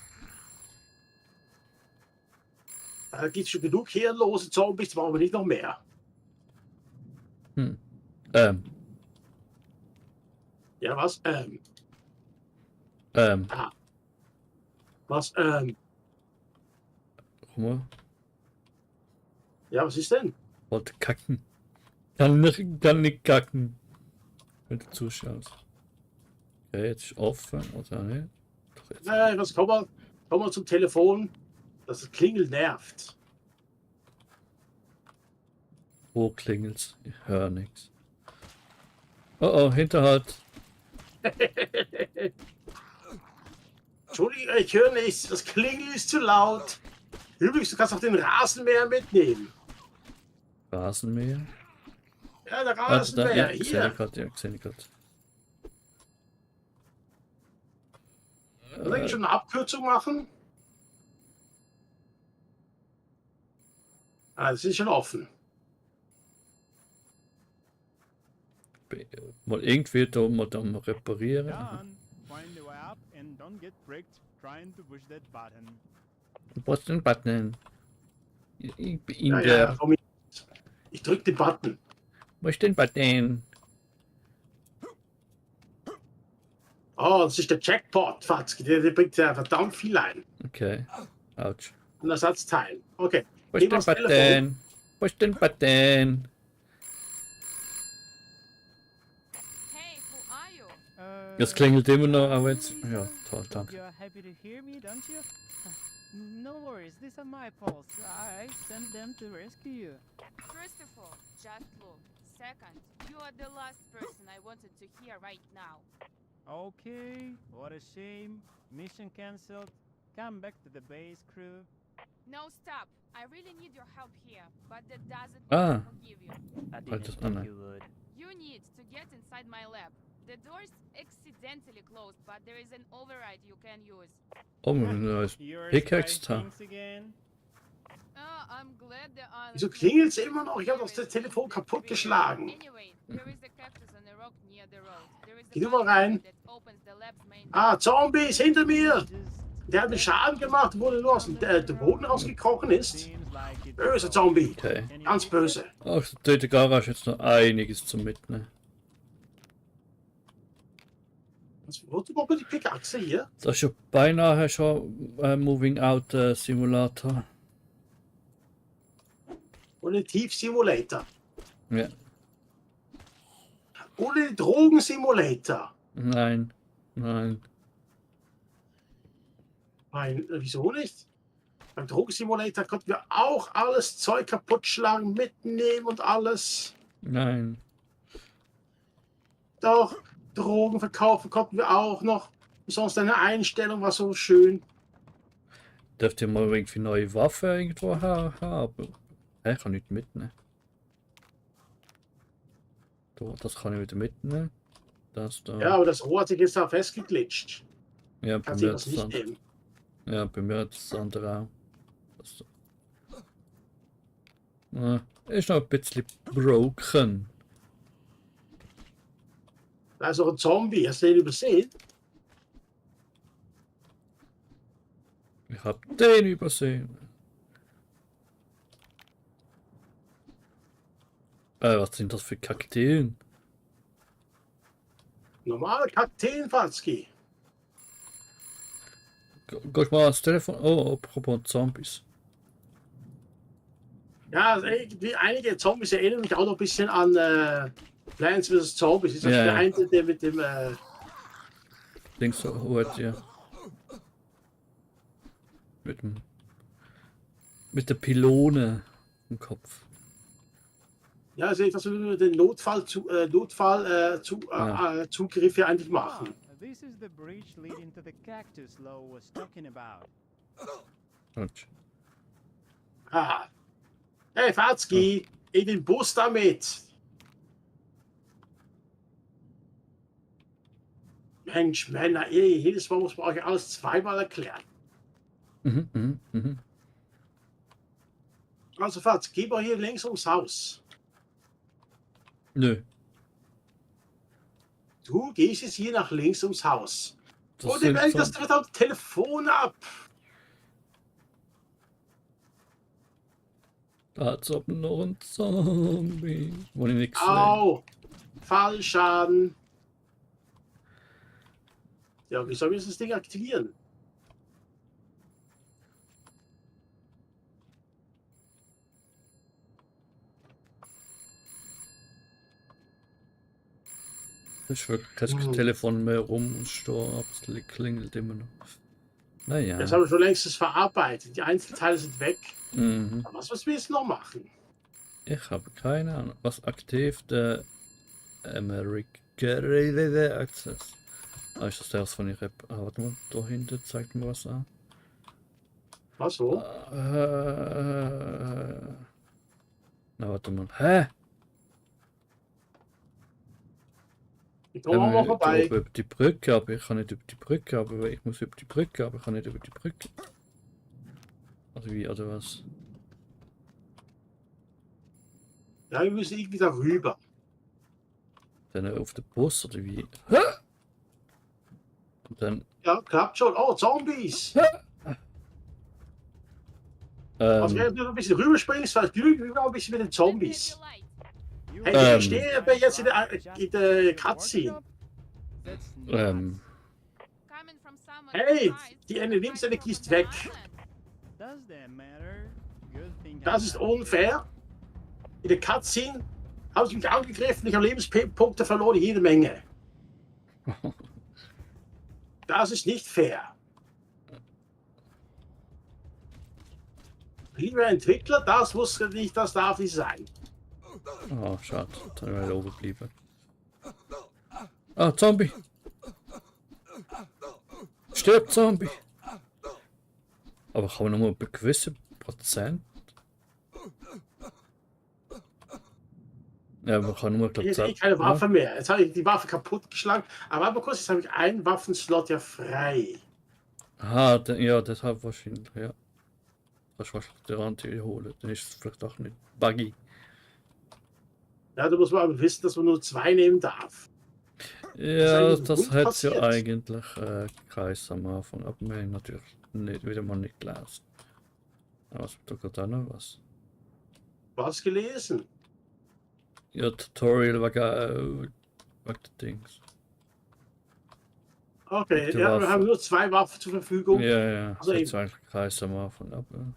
Speaker 1: Da gibt es schon genug hirnlose Zombies, brauchen wir nicht noch mehr. Ja, was? Was?
Speaker 2: Guck mal,
Speaker 1: Ja, was ist denn?
Speaker 2: wollte kacken. Kann nicht kacken. Wenn du zuschaust. Okay, jetzt ist offen, oder nicht? Doch jetzt.
Speaker 1: Was, komm mal zum Telefon. Das Klingel nervt.
Speaker 2: Wo klingelt's? Ich höre nichts. Oh, Hinterhalt.
Speaker 1: Entschuldigung, ich höre nichts. Das Klingel ist zu laut. Übrigens, du kannst auch den Rasenmäher mitnehmen.
Speaker 2: Rasenmäher.
Speaker 1: Ja, der
Speaker 2: Also da,
Speaker 1: Rasenmäher,
Speaker 2: ja,
Speaker 1: hier.
Speaker 2: sehe ich gerade.
Speaker 1: Soll ich schon eine Abkürzung machen? Ah, das ist schon offen.
Speaker 2: mal irgendwie da mal dann reparieren.
Speaker 5: Done. Find the way up and don't get pricked trying to push that button.
Speaker 2: Was den Button? Ich bin
Speaker 1: Ja,
Speaker 2: der.
Speaker 1: komm, ich drück den Button.
Speaker 2: Was ist den Button?
Speaker 1: Oh, das ist der Jackpot, Fatzki. Der bringt ja verdammt viel ein.
Speaker 2: Okay. Autsch.
Speaker 1: Ein Ersatzteil. Okay.
Speaker 2: Was
Speaker 1: Gib
Speaker 2: ist den
Speaker 1: das Telefon.
Speaker 2: Button? Was ist den Button?
Speaker 8: Hey, who are you?
Speaker 2: Das klingelt immer noch, aber jetzt. Ja, toll, danke.
Speaker 5: You're happy to hear me, don't you? No worries, these are my pals. I sent them to rescue you.
Speaker 8: First of all, just look. Second, you are the last person I wanted to hear right now.
Speaker 5: Okay, what a shame. Mission cancelled. Come back to the base, crew.
Speaker 8: No, stop. I really need your help here, but that doesn't mean
Speaker 2: Ah.
Speaker 8: I forgive you.
Speaker 5: I
Speaker 2: didn't
Speaker 5: didn't
Speaker 2: think
Speaker 5: think
Speaker 2: you
Speaker 5: you would.
Speaker 8: You need to get inside my lab. The door's accidentally closed, but there is an override you can use.
Speaker 2: Oh, ein neues
Speaker 5: You're
Speaker 2: Pickaxe da.
Speaker 5: things again.
Speaker 8: I'm glad there are.
Speaker 1: Wieso klingelt's immer noch? Ich habe das Telefon kaputtgeschlagen.
Speaker 8: Anyway, there is a cactus on a rock near the road. There is a
Speaker 1: Geh du mal
Speaker 8: button
Speaker 1: rein.
Speaker 8: that opens the lab's main
Speaker 1: Ah, Zombies hinter mir!
Speaker 5: Just
Speaker 1: Der hat mir Schaden gemacht, wo nur aus dem Boden rausgekrochen ist.
Speaker 5: seems like it's
Speaker 1: Böse Zombie.
Speaker 2: Okay.
Speaker 5: Can you
Speaker 1: Ganz
Speaker 5: fix it?
Speaker 1: böse.
Speaker 2: Ach, da in der Garage jetzt noch einiges zum Mitnehmen.
Speaker 1: Wo du mal die Pickaxe hier?
Speaker 2: Das ist ja beinahe schon Moving Out Simulator.
Speaker 1: Und ein Tiefsimulator.
Speaker 2: Ja.
Speaker 1: Und ein Drogensimulator.
Speaker 2: Nein. Nein.
Speaker 1: Nein, wieso nicht? Beim Drogensimulator konnten wir auch alles Zeug kaputt schlagen, mitnehmen und alles.
Speaker 2: Nein.
Speaker 1: Doch, Drogen verkaufen konnten wir auch noch. Sonst deine Einstellung war so schön.
Speaker 2: Dürft ihr mal irgendwie neue Waffen irgendwo haben? Ich kann nicht mitnehmen. Da, das kann ich wieder mitnehmen. Das da.
Speaker 1: Ja, aber das Rohr hat sich jetzt da festgeglitscht.
Speaker 2: Ja, bei
Speaker 1: Kann
Speaker 2: mir
Speaker 1: sich
Speaker 2: hat
Speaker 1: das
Speaker 2: das
Speaker 1: nicht
Speaker 2: andere.
Speaker 1: nehmen.
Speaker 2: Ja, bei mir hat das andere auch. Das ist noch ein bisschen broken.
Speaker 1: Da ist auch ein Zombie. Hast du den übersehen?
Speaker 2: Ich hab den übersehen. Was sind das für Kakteen?
Speaker 1: Normale Kakteen, Fatzki.
Speaker 2: Geh mal ans Telefon. Oh, apropos Zombies.
Speaker 1: Ja, also irgendwie einige Zombies erinnern mich auch noch ein bisschen an Plants vs. Zombies. Ist das
Speaker 2: Ja,
Speaker 1: der
Speaker 2: ja.
Speaker 1: eine, der mit dem.
Speaker 2: Links holt ja. Mit der Pylone im Kopf.
Speaker 1: Ja, also etwas, wie wir den Notfallzugriff hier eigentlich machen.
Speaker 5: This is the bridge leading to the cactus Lo was talking about.
Speaker 2: Quatsch.
Speaker 1: Ah. Hey, Fatzki, in den Bus damit. Mensch, Männer, jedes Mal muss man euch alles zweimal erklären.
Speaker 2: Mhm.
Speaker 1: Also, Fatzki, geh mal hier links ums Haus.
Speaker 2: Nö.
Speaker 1: Du gehst jetzt hier nach links ums Haus.
Speaker 2: Das
Speaker 1: Und im
Speaker 2: sind
Speaker 1: Welt das verdammte Telefon ab.
Speaker 2: Als ob noch ein Zombie. Wo ich nichts sehe.
Speaker 1: Au! Fallschaden. Ja, wie soll ich das Ding aktivieren?
Speaker 2: Das ist wirklich kein Telefon mehr rumstehen, aber es klingelt immer noch. Naja.
Speaker 1: Das haben wir schon längst verarbeitet. Die Einzelteile sind weg.
Speaker 2: Mhm.
Speaker 1: Aber was müssen wir jetzt noch machen?
Speaker 2: Ich habe keine Ahnung. Was aktiv der American Access. Ah, ist das das von ich warte mal, da hinten zeigt mir was an.
Speaker 1: Was so?
Speaker 2: Na, warte mal. Hä?
Speaker 1: Ich komme auch mal vorbei.
Speaker 2: Über die Brücke, aber ich kann nicht über die Brücke, aber ich muss über die Brücke, aber ich kann nicht über die Brücke. Also wie, oder was?
Speaker 1: Ja, wir müssen irgendwie da rüber.
Speaker 2: dann auf den Bus oder wie? Und dann.
Speaker 1: Ja, klappt schon. Oh, Zombies! Also, wenn du ein bisschen rüberspringst, vielleicht lügen wir ein bisschen mit den Zombies. Hey, ich stehe jetzt in der Cutscene. Hey, die Lebensenergie ist weg. Das ist unfair. In der Cutscene haben sie mich angegriffen, ich habe Lebenspunkte verloren, jede Menge. Das ist nicht fair. Lieber Entwickler, das wusste nicht, das darf nicht sein.
Speaker 2: Oh, schade, dann wäre er oben geblieben. Ah, Zombie! Stirb, Zombie! Aber kann man nur einen gewissen Prozent? Ja, man kann nur, glaube
Speaker 1: Jetzt habe ich keine Waffe mehr. Jetzt habe ich die Waffe kaputt geschlagen. Aber kurz, jetzt habe ich einen Waffenslot ja frei.
Speaker 2: Aha, ja, deshalb wahrscheinlich, ja. Das war der Anti holen, dann ist es vielleicht auch nicht buggy.
Speaker 1: Ja, da muss man aber wissen, dass man nur 2 nehmen darf.
Speaker 2: Ja,
Speaker 1: ist
Speaker 2: das
Speaker 1: gut
Speaker 2: hätte es ja
Speaker 1: passiert.
Speaker 2: eigentlich geheißen am Anfang, aber wir haben natürlich nicht, wieder mal nicht gelesen. Aber es wird doch gerade auch noch was.
Speaker 1: Was gelesen?
Speaker 2: Ja, Tutorial wegen der Dings.
Speaker 1: Okay,
Speaker 2: Die
Speaker 1: ja,
Speaker 2: Waffe.
Speaker 1: wir haben nur 2 Waffen zur Verfügung.
Speaker 2: Ja, ja,
Speaker 1: Also
Speaker 2: das
Speaker 1: eben.
Speaker 2: hätte es eigentlich geheißen am Anfang, aber.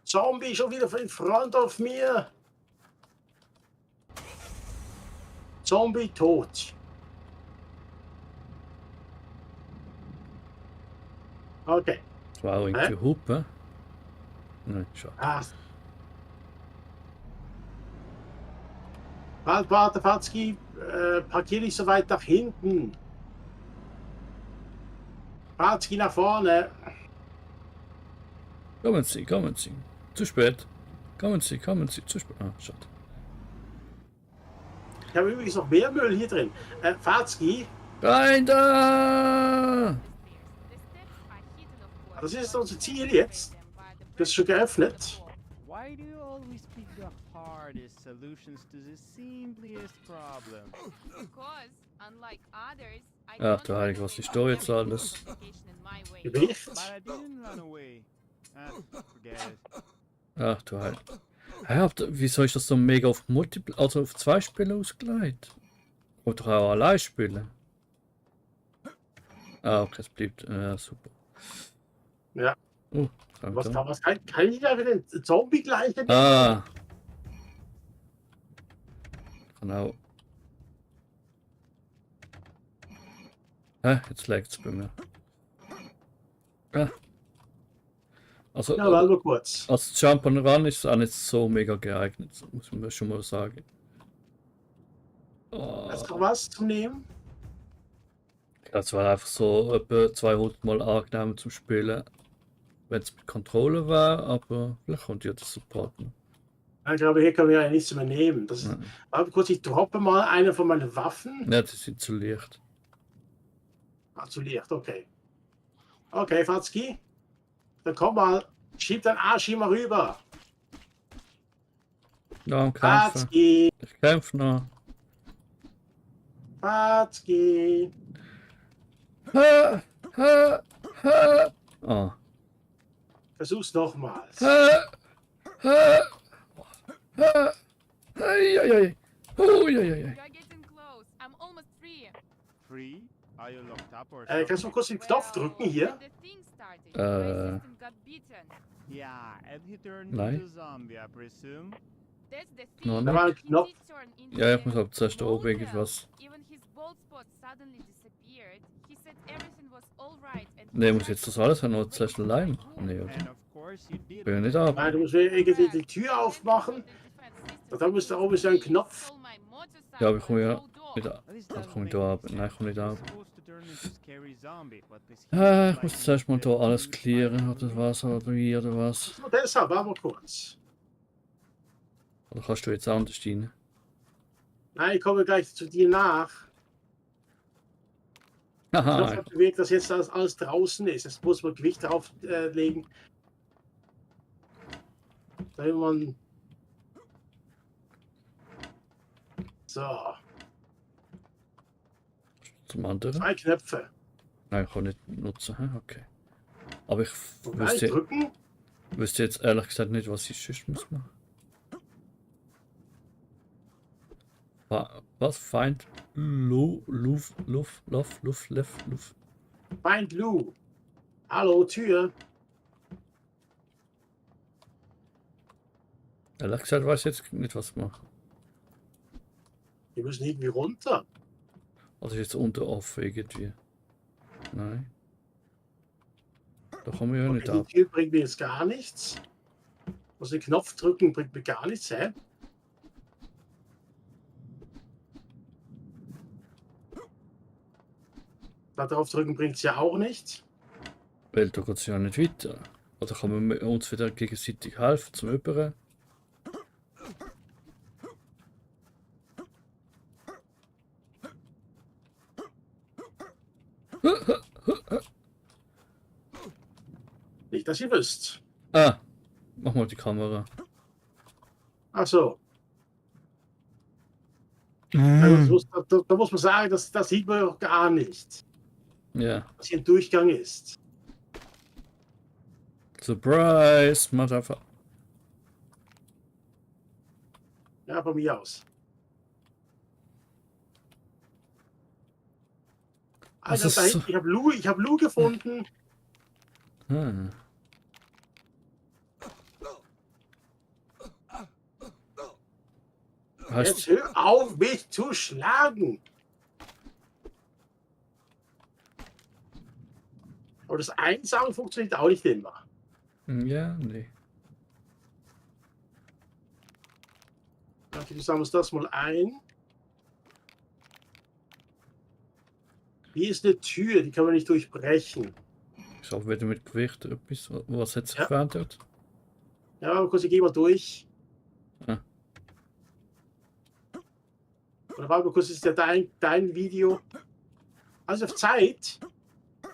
Speaker 1: Zombie schon wieder in front of mir. Zombie tot. Okay.
Speaker 2: Das war auch irgendwie Hupe. Nein, schade.
Speaker 1: Ah. Warte, Fatzki, parkiere nicht so weit nach hinten. Fatzki nach vorne.
Speaker 2: Kommen Sie, kommen Sie. Zu spät. Kommen Sie, zu spät. Ah, schade.
Speaker 1: Ich habe übrigens noch mehr Müll hier drin. Fatzki,
Speaker 2: Rein da!
Speaker 1: das ist unser Ziel jetzt. Das ist schon geöffnet.
Speaker 5: Why do you always pick the hardest solutions to the simplest problem?
Speaker 8: Because, unlike others, I
Speaker 2: Ach
Speaker 8: don't
Speaker 2: du Heilige, was ist da jetzt alles?
Speaker 1: Gewicht.
Speaker 5: But I didn't run away. Forget it.
Speaker 2: Ach du Heilige. Hä, wieso ist das so mega auf Multiple, also auf 2 Spieler ausgelegt? Oder auch allein spielen? Ah, okay, es bleibt. Super.
Speaker 1: Ja.
Speaker 2: Was
Speaker 1: Was kann ich da für den Zombie gleich?
Speaker 2: Ah. Genau. Jetzt legt es bei mir. Ah. Also,
Speaker 1: Ja, warte mal kurz.
Speaker 2: als Jump and Run ist es auch nicht so mega geeignet, muss man schon mal sagen. Oh.
Speaker 1: Hast du noch was zum Nehmen?
Speaker 2: Es war einfach so etwa 200 Mal angenehm zum Spielen, wenn es mit Controller war, aber vielleicht kommt ja der Support noch.
Speaker 1: Ich glaube, hier können wir ja nichts mehr nehmen. Das ist,
Speaker 2: Ja.
Speaker 1: warte kurz, ich droppe mal eine von meinen Waffen.
Speaker 2: Ja, die sind zu leicht.
Speaker 1: Ah, zu Licht, okay. Okay, Fatzki. Dann komm mal. Schieb dein Arsch hier mal rüber.
Speaker 2: Ja, am Kämpfen.
Speaker 1: Fatzki.
Speaker 2: Ich kämpfe noch.
Speaker 1: Fatzki.
Speaker 2: Ha, ha, ha. Oh.
Speaker 1: Versuch's nochmals.
Speaker 2: Ha, ha, ha. Ei, ei, ei. Ui, ei, ei, ei.
Speaker 8: You're getting close. I'm almost free.
Speaker 5: Free? Are you locked up or
Speaker 1: Kannst du
Speaker 5: something?
Speaker 1: mal kurz den Knopf drücken hier?
Speaker 8: When the thing started, my system got beaten.
Speaker 5: Yeah, and he turned
Speaker 2: Nein.
Speaker 5: into zombie, I presume.
Speaker 8: That's the
Speaker 2: Noch
Speaker 8: thing.
Speaker 1: Da war ein
Speaker 8: He
Speaker 1: Knopf.
Speaker 8: did turn into
Speaker 2: Ja, ich
Speaker 8: a
Speaker 2: muss aber zuerst da oben
Speaker 8: model.
Speaker 2: irgendwas.
Speaker 8: Even his bald spot suddenly disappeared. He said everything was all right and
Speaker 2: Ne, muss ich jetzt das alles haben oder zuerst allein? Ne, oder?
Speaker 5: And of course you did.
Speaker 2: Bin ja nicht ab.
Speaker 1: Nein, du musst irgendwie die Tür aufmachen. Und dann muss da oben so ein Knopf.
Speaker 2: Ja, aber ich komme ja nicht ab.
Speaker 5: This
Speaker 2: Also
Speaker 5: doesn't
Speaker 2: komme ich
Speaker 5: make
Speaker 2: da ab?
Speaker 5: sense.
Speaker 2: Nein, ich komme nicht
Speaker 5: He's
Speaker 2: ab.
Speaker 5: supposed to turn into scary zombie, but this
Speaker 2: Ich muss zuerst mal da alles clearen oder was, oder wie, oder was.
Speaker 1: So, deshalb, warte mal kurz.
Speaker 2: Oder kannst du jetzt anders rein?
Speaker 1: Nein, ich komme gleich zu dir nach.
Speaker 2: Haha,
Speaker 1: Knopf bewegt, dass jetzt alles draußen ist. Jetzt muss man Gewicht drauf legen. Damit man. So,
Speaker 2: Zum anderen?
Speaker 1: 2 Knöpfe.
Speaker 2: Nein, kann ich nicht nutzen. Hä? Okay. Aber ich
Speaker 1: Und gleich
Speaker 2: wüsste,
Speaker 1: drücken.
Speaker 2: wüsste jetzt ehrlich gesagt nicht, was ich sonst muss machen. Was? Find Luft.
Speaker 1: Find Lou. Hallo, Tür.
Speaker 2: Ehrlich gesagt weiß ich jetzt nicht, was ich mache.
Speaker 1: Wir müssen irgendwie runter.
Speaker 2: Also jetzt unter offen irgendwie. Nein. Da kommen wir ja nicht
Speaker 1: Okay,
Speaker 2: ab.
Speaker 1: die Tür bringt mir jetzt gar nichts. Muss den Knopf drücken, bringt mir gar nichts, hä? Da drauf drücken bringt es ja auch nichts.
Speaker 2: Weil da geht es ja nicht weiter. Oder kann man uns wieder gegenseitig helfen zum Überen?
Speaker 1: Nicht, dass ihr wisst.
Speaker 2: Ah, mach mal die Kamera.
Speaker 1: Ach so. Also, da muss man sagen, das sieht man doch gar nicht,
Speaker 2: Ja.
Speaker 1: dass hier ein Durchgang ist.
Speaker 2: Surprise, Motherfucker.
Speaker 1: Ja, von mir aus.
Speaker 2: Das
Speaker 1: Also,
Speaker 2: ist
Speaker 1: da hinten,
Speaker 2: so-
Speaker 1: ich hab Lou gefunden.
Speaker 2: Hm.
Speaker 1: Jetzt
Speaker 2: Heißt,
Speaker 1: hör auf, mich zu schlagen. Aber das Einsaugen funktioniert auch nicht immer.
Speaker 2: ja, nee.
Speaker 1: Okay, wir sammeln uns das mal ein. Hier ist eine Tür, die kann man nicht durchbrechen.
Speaker 2: Ich habe wieder mit Gewicht etwas. Was hat sich
Speaker 1: Ja.
Speaker 2: verändert?
Speaker 1: Ja, aber kurz, ich gehe mal durch.
Speaker 2: Ah.
Speaker 1: Oder warte mal kurz, ist ja dein Video. Also auf Zeit.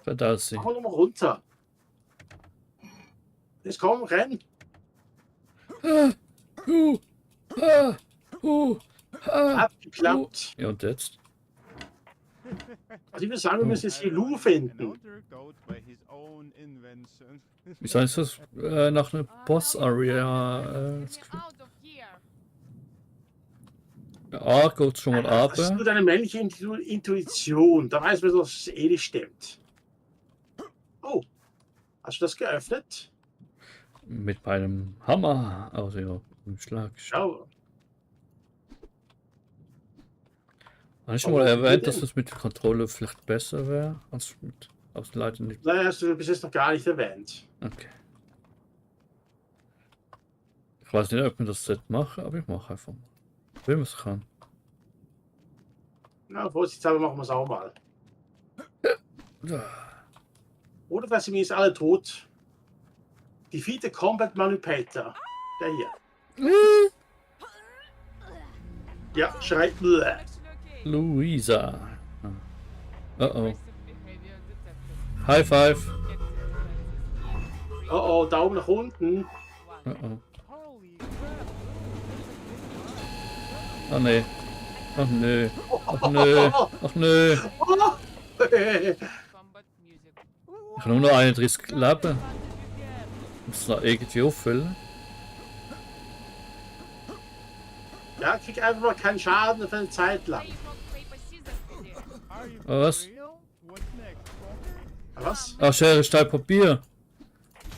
Speaker 2: Verdammt sie.
Speaker 1: Machen wir nochmal runter. Jetzt komm, renn.
Speaker 2: Ah,
Speaker 1: Hat geklappt.
Speaker 2: Ja, und jetzt?
Speaker 1: Also ich würde sagen, wir müssen jetzt hier Lou
Speaker 5: An
Speaker 1: finden.
Speaker 5: outer code by his own invention.
Speaker 2: Wieso ist das nach einer Boss-Area?
Speaker 8: Get me out of here.
Speaker 2: A geht schon mal
Speaker 1: Das ist
Speaker 2: runter.
Speaker 1: nur deine männliche Intuition. Da weiß man, dass es eh nicht stimmt. Oh, hast du das geöffnet?
Speaker 2: Mit meinem Hammer. Also ja, im Schlag.
Speaker 1: Schau.
Speaker 2: Habe ich schon
Speaker 1: Aber
Speaker 2: mal
Speaker 1: was
Speaker 2: erwähnt,
Speaker 1: geht
Speaker 2: dass
Speaker 1: denn?
Speaker 2: das mit der Kontrolle vielleicht besser wäre? Als mit. Aber leider nicht.
Speaker 1: Nein, hast du bis jetzt noch gar nicht erwähnt.
Speaker 2: Okay. Ich weiß nicht, ob man das machen, aber ich mache einfach mal. Wenn man es kann.
Speaker 1: Na, vorsichtshalber machen wir es auch mal. Oder dass sie mir ist alle tot. Defeat the Combat Manipulator. Der hier. Ja, schreit. Bleh.
Speaker 8: Actually okay.
Speaker 2: Luisa. Oh oh.
Speaker 8: Aggressive behavior detected.
Speaker 2: High five.
Speaker 8: Get it.
Speaker 1: Oh oh, Daumen nach unten.
Speaker 2: Oh oh.
Speaker 5: Holy crap!
Speaker 2: Oh nee. Ach nö. Ach nö. Ach nö.
Speaker 8: Combat music.
Speaker 2: Ich habe nur noch 31 Leben. Muss es noch irgendwie auffüllen?
Speaker 1: Ja, krieg einfach mal keinen Schaden für eine Zeit lang.
Speaker 8: Hey, you rock, paper, scissors, bitte.
Speaker 5: Are you
Speaker 2: Was?
Speaker 5: for real? What's next, Poker?
Speaker 1: Was?
Speaker 2: Ah, Schere, Stein, Papier.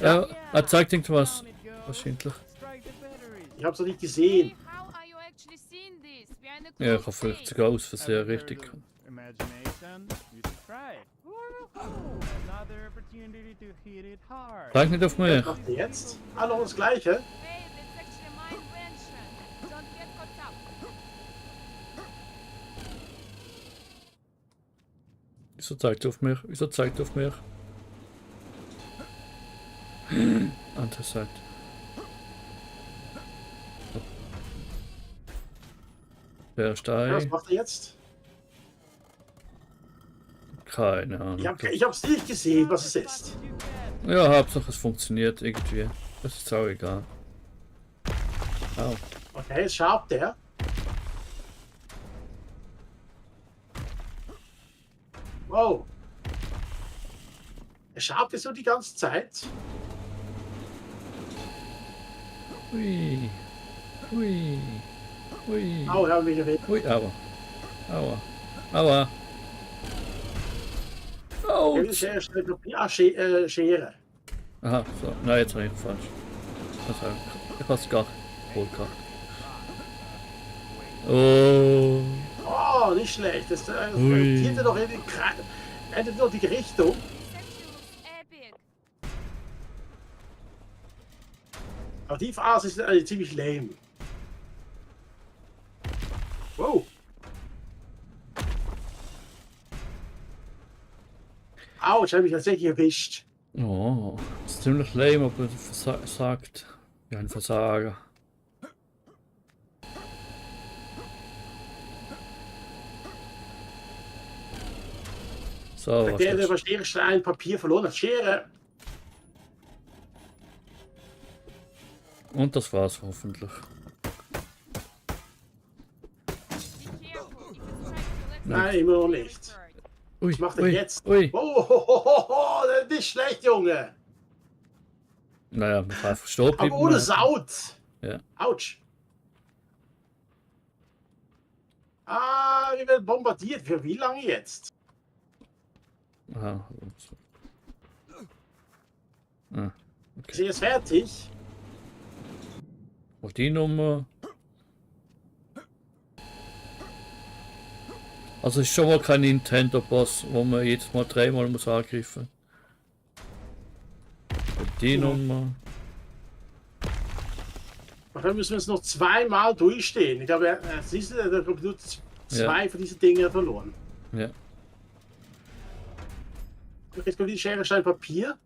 Speaker 2: Er
Speaker 5: Yeah,
Speaker 2: zeigt irgendwas.
Speaker 5: down it goes.
Speaker 2: Wahrscheinlich.
Speaker 5: Strike the battery.
Speaker 1: Ich hab's noch nicht gesehen.
Speaker 8: Hey, how are you actually seeing this? We are in a
Speaker 2: Ja, ich
Speaker 8: closed
Speaker 2: habe vielleicht
Speaker 8: space.
Speaker 2: sogar aus Versehen
Speaker 5: Ever heard
Speaker 2: richtig.
Speaker 5: of Imagination, you should try. Another opportunity to hit it hard.
Speaker 2: Zeig nicht auf mich.
Speaker 1: Was macht ihr jetzt? Hallo, das Gleiche.
Speaker 8: Hey, that's actually my invention. Don't get caught up.
Speaker 2: Wieso zeigt er auf mich? Wieso zeigt er auf mich? Andere Seite. Der
Speaker 1: Ja, was
Speaker 2: Stein.
Speaker 1: macht ihr jetzt?
Speaker 2: Keine Ahnung.
Speaker 1: Ich hab's nicht gesehen, was es ist.
Speaker 2: Ja, Hauptsache es funktioniert irgendwie. Das ist auch egal. Au.
Speaker 1: Okay, jetzt schabt der. Wow. Er schaut jetzt so die ganze Zeit.
Speaker 2: Hui. Hui. Hui.
Speaker 1: Au, wir haben wieder weg.
Speaker 2: Hui, aua. Aua. Aua. Autsch.
Speaker 1: Schere.
Speaker 2: Aha, so. Nein, jetzt habe ich falsch. Also, ich habe es gar wohl gehabt. Oh.
Speaker 1: Oh, nicht schlecht. Das
Speaker 2: Ui.
Speaker 1: hätte doch in die hätte doch die Richtung.
Speaker 8: Epic.
Speaker 1: Aber die Phase ist ziemlich lame. Wow. Au, ich habe mich tatsächlich erwischt.
Speaker 2: Oh. Das ist ziemlich lame, aber sagt wie ein Versager. So, was
Speaker 1: Der
Speaker 2: jetzt?
Speaker 1: bei Schere Papier verloren hat. Schere.
Speaker 2: Und das war's hoffentlich.
Speaker 8: Be careful. If it strikes you, let's
Speaker 1: Nein, immer noch nicht.
Speaker 2: Ui,
Speaker 1: Was macht er
Speaker 2: ui,
Speaker 1: jetzt?
Speaker 2: ui.
Speaker 1: Oh, das ist nicht schlecht, Junge.
Speaker 2: Naja, man kann einfach stehen bleiben.
Speaker 1: Aber ohne Saut.
Speaker 2: Ja.
Speaker 1: Autsch. Ah, wir werden bombardiert. Für wie lange jetzt?
Speaker 2: Aha. So. Ah,
Speaker 1: Ist er jetzt fertig?
Speaker 2: auch die Nummer. Also ist schon mal kein Nintendo-Boss, wo man jedes Mal dreimal muss angreifen. Und die Nummer.
Speaker 1: Dafür müssen wir es noch zweimal durchstehen. Ich glaube, siehst du, der hat nur zwei von diesen Dingen verloren.
Speaker 2: Ja.
Speaker 1: Jetzt kommt die Schere, Stein, Papier.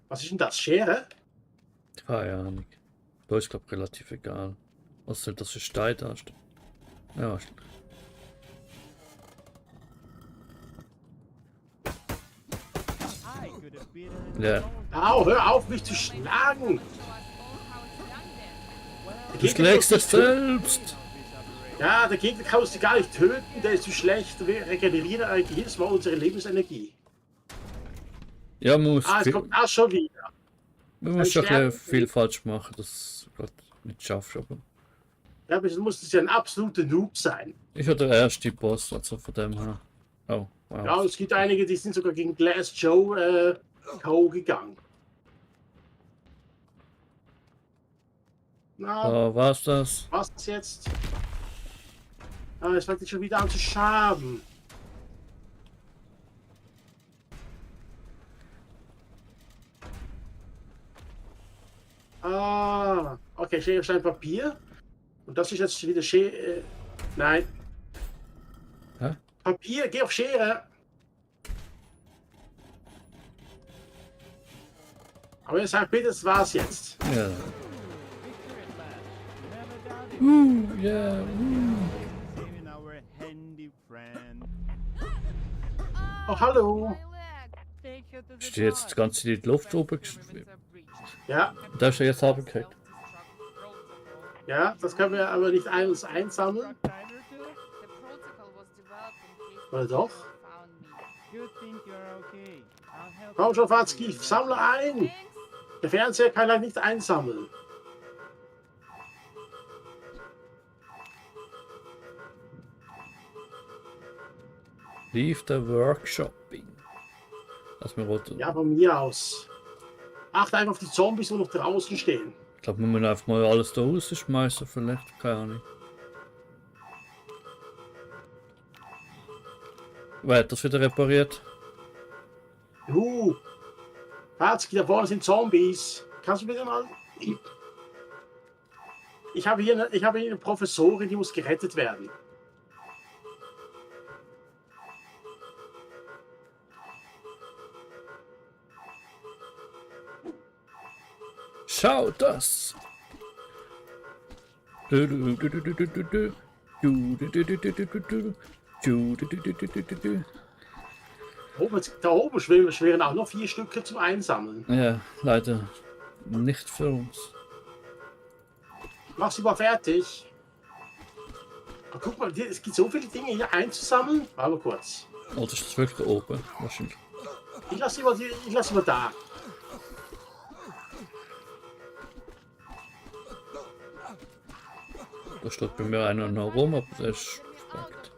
Speaker 1: Was ist denn das? Schere?
Speaker 2: Keine Ahnung. Da ist glaube ich relativ egal. Was soll das für Stein da steht? Ja.
Speaker 5: I could have beaten
Speaker 2: Ja.
Speaker 1: Au, hör auf, mich zu schlagen!
Speaker 8: show us all how it's done then.
Speaker 1: Der
Speaker 2: Du
Speaker 1: Gegner
Speaker 2: schlägst
Speaker 1: kann
Speaker 2: dich
Speaker 1: uns nicht töten.
Speaker 2: selbst!
Speaker 1: Ja, der Gegner kann uns gar nicht töten, der ist zu schlecht. Wir regenerieren eigentlich jedes Mal unsere Lebensenergie.
Speaker 2: Ja, man muss,
Speaker 1: Ah, es kommt das schon wieder.
Speaker 2: man muss schon ein
Speaker 1: sterben
Speaker 2: bisschen viel falsch machen, dass du Gott nicht schaffst. Aber
Speaker 1: Ja, aber es muss ja ein absoluter Noob sein.
Speaker 2: ich hatte der erste Boss, also von dem her. Oh, wow.
Speaker 1: Ja, es gibt einige, die sind sogar gegen Glass Joe K.O. gegangen. Na,
Speaker 2: So, war's das?
Speaker 1: was ist jetzt? Ah, es fängt jetzt schon wieder an zu schaden. Ah, okay, Schere, Stein, Papier. Und das ist jetzt wieder Schere. Nein.
Speaker 2: Hä?
Speaker 1: Papier, geh auf Schere. Aber ihr sagt bitte, das war's jetzt.
Speaker 2: Ja. Yeah.
Speaker 5: saving our handy friend.
Speaker 1: Oh, hallo.
Speaker 8: My leg.
Speaker 5: Take her to the
Speaker 2: Steht jetzt das ganze Zeit in die Luft oben geschwebt.
Speaker 1: Ja,
Speaker 2: Da ist er jetzt runtergekriegt.
Speaker 1: ja, das können wir aber nicht uns einsammeln.
Speaker 5: Truck driver too?
Speaker 8: The protocol was developed in case
Speaker 1: Oder doch?
Speaker 8: people found me.
Speaker 5: Good think you're okay. I'll help
Speaker 1: Komm
Speaker 5: you
Speaker 1: schon,
Speaker 5: with your
Speaker 1: Fatzki, sammle ein.
Speaker 8: Thanks.
Speaker 1: Der Fernseher kann halt nicht einsammeln.
Speaker 2: Leave the Workshopping. Lass mir rot.
Speaker 1: Ja, von mir aus. Achte einfach auf die Zombies, die noch draußen stehen.
Speaker 2: Ich glaube, wir müssen einfach mal alles da rausschmeißen, vielleicht. Keine Ahnung. Wer hat das wieder repariert?
Speaker 1: Fatzki, da vorne sind Zombies. Kannst du bitte mal... Ich habe hier eine Professorin, die muss gerettet werden.
Speaker 2: Schau das!
Speaker 1: Da oben schweren auch noch 4 Stücke zum Einsammeln.
Speaker 2: Ja, leider nicht für uns.
Speaker 1: Mach sie mal fertig. Aber guck mal, es gibt so viele Dinge hier einzusammeln. Warte mal kurz.
Speaker 2: Oder ist das wirklich oben? Wahrscheinlich.
Speaker 1: Ich lasse ihn mal da.
Speaker 2: Da steht bei mir einer noch rum, aber der ist versteckt.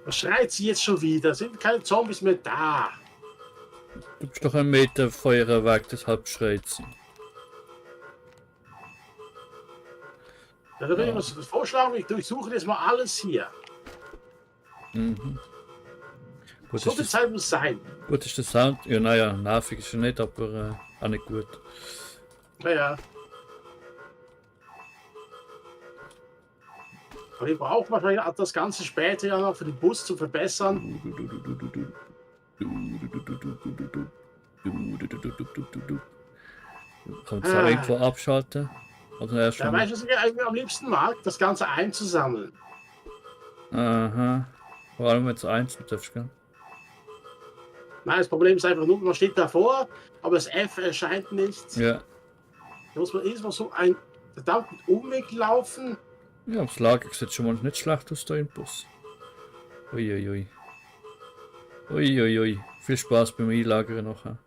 Speaker 1: Was schreit sie jetzt schon wieder? Sind keine Zombies mehr da?
Speaker 2: Du bist doch 1 Meter von ihr weg, deshalb schreit sie.
Speaker 1: Ja, da will ich was vorschlagen, ich durchsuche jetzt mal alles hier.
Speaker 2: Mhm. Gut,
Speaker 1: So
Speaker 2: ist
Speaker 1: viel
Speaker 2: das,
Speaker 1: Zeit muss sein.
Speaker 2: gut ist der Sound. Ja, naja, nervig ist er nicht, aber auch nicht gut.
Speaker 1: Naja. Aber wir brauchen wahrscheinlich auch das Ganze später ja noch für den Bus zu verbessern.
Speaker 2: Kann man das auch irgendwo abschalten? Oder erst
Speaker 1: Ja,
Speaker 2: schon?
Speaker 1: weißt du, was ich eigentlich am liebsten mag? Das Ganze einzusammeln.
Speaker 2: Aha. Vor allem wenn du einzeln darfst, gell?
Speaker 1: Nein, das Problem ist einfach nur, man steht davor, aber das F erscheint nicht.
Speaker 2: Ja.
Speaker 1: Da muss man erstmal so einen verdammten Umweg laufen.
Speaker 2: Ja, das Lager sieht schon mal nicht schlecht aus da im Bus. Uiuiui. Uiuiui. Viel Spaß beim Einlagern nachher.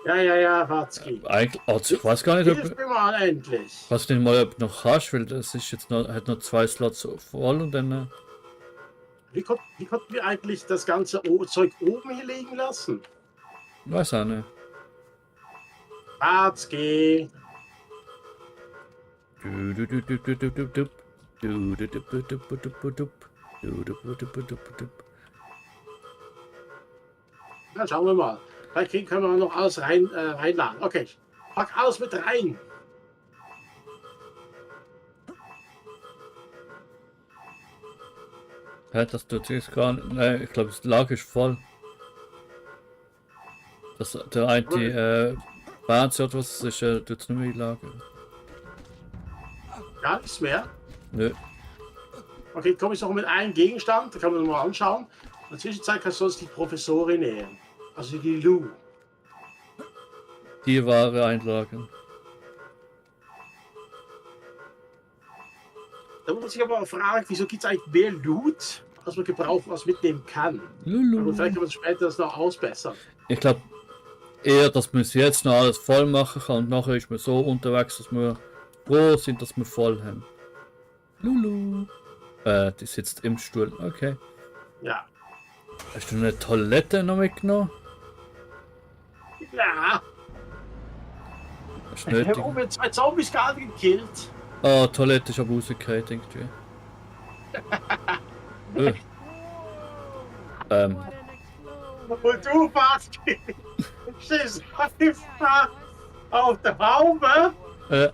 Speaker 1: Ja, Watzki.
Speaker 2: Eigentlich, also ich weiß gar nicht,
Speaker 1: Hilf
Speaker 2: ob
Speaker 1: mir mal endlich.
Speaker 2: was nicht mal ob du noch hast, weil das ist jetzt noch, hat noch 2 Slots voll und dann.
Speaker 1: Wie konnten wir eigentlich das ganze Zeug oben hier liegen lassen?
Speaker 2: Weiß auch nicht.
Speaker 1: Watzki. Dann schauen wir mal. Vielleicht können wir noch alles reinladen. Okay, pack alles mit rein.
Speaker 2: Hä, das tut jetzt gar nicht. Nein, ich glaube, das Lager ist voll. Das, der eine Bands oder was ist, tut es nicht mehr einlagern.
Speaker 1: Gar nichts mehr.
Speaker 2: Nö.
Speaker 1: Okay, komme ich noch mit einem Gegenstand. Da kann man noch mal anschauen. In der Zwischenzeit kannst du uns die Professorin nehmen. Also die Lou.
Speaker 2: Die Ware einlagern.
Speaker 1: Da muss man sich aber auch fragen, wieso gibt es eigentlich mehr Loot, was man gebrauchen, was mitnehmen kann.
Speaker 2: Lulu.
Speaker 1: Aber vielleicht kann man später das noch ausbessern.
Speaker 2: Ich glaube eher, dass man es jetzt noch alles voll machen kann und nachher ist man so unterwegs, dass wir froh sind, dass wir voll haben. Lulu. Die sitzt im Stuhl. Okay.
Speaker 1: Ja.
Speaker 2: Hast du eine Toilette noch mitgenommen?
Speaker 1: Ja.
Speaker 2: Das ist
Speaker 1: Wir
Speaker 2: nötig.
Speaker 1: haben mit 2 Zombies gerade gekillt.
Speaker 2: Ah, Toilette ist aber rausgefallen, irgendwie.
Speaker 1: Und du, Basti, stehst einfach auf der Haube.
Speaker 8: Yes, I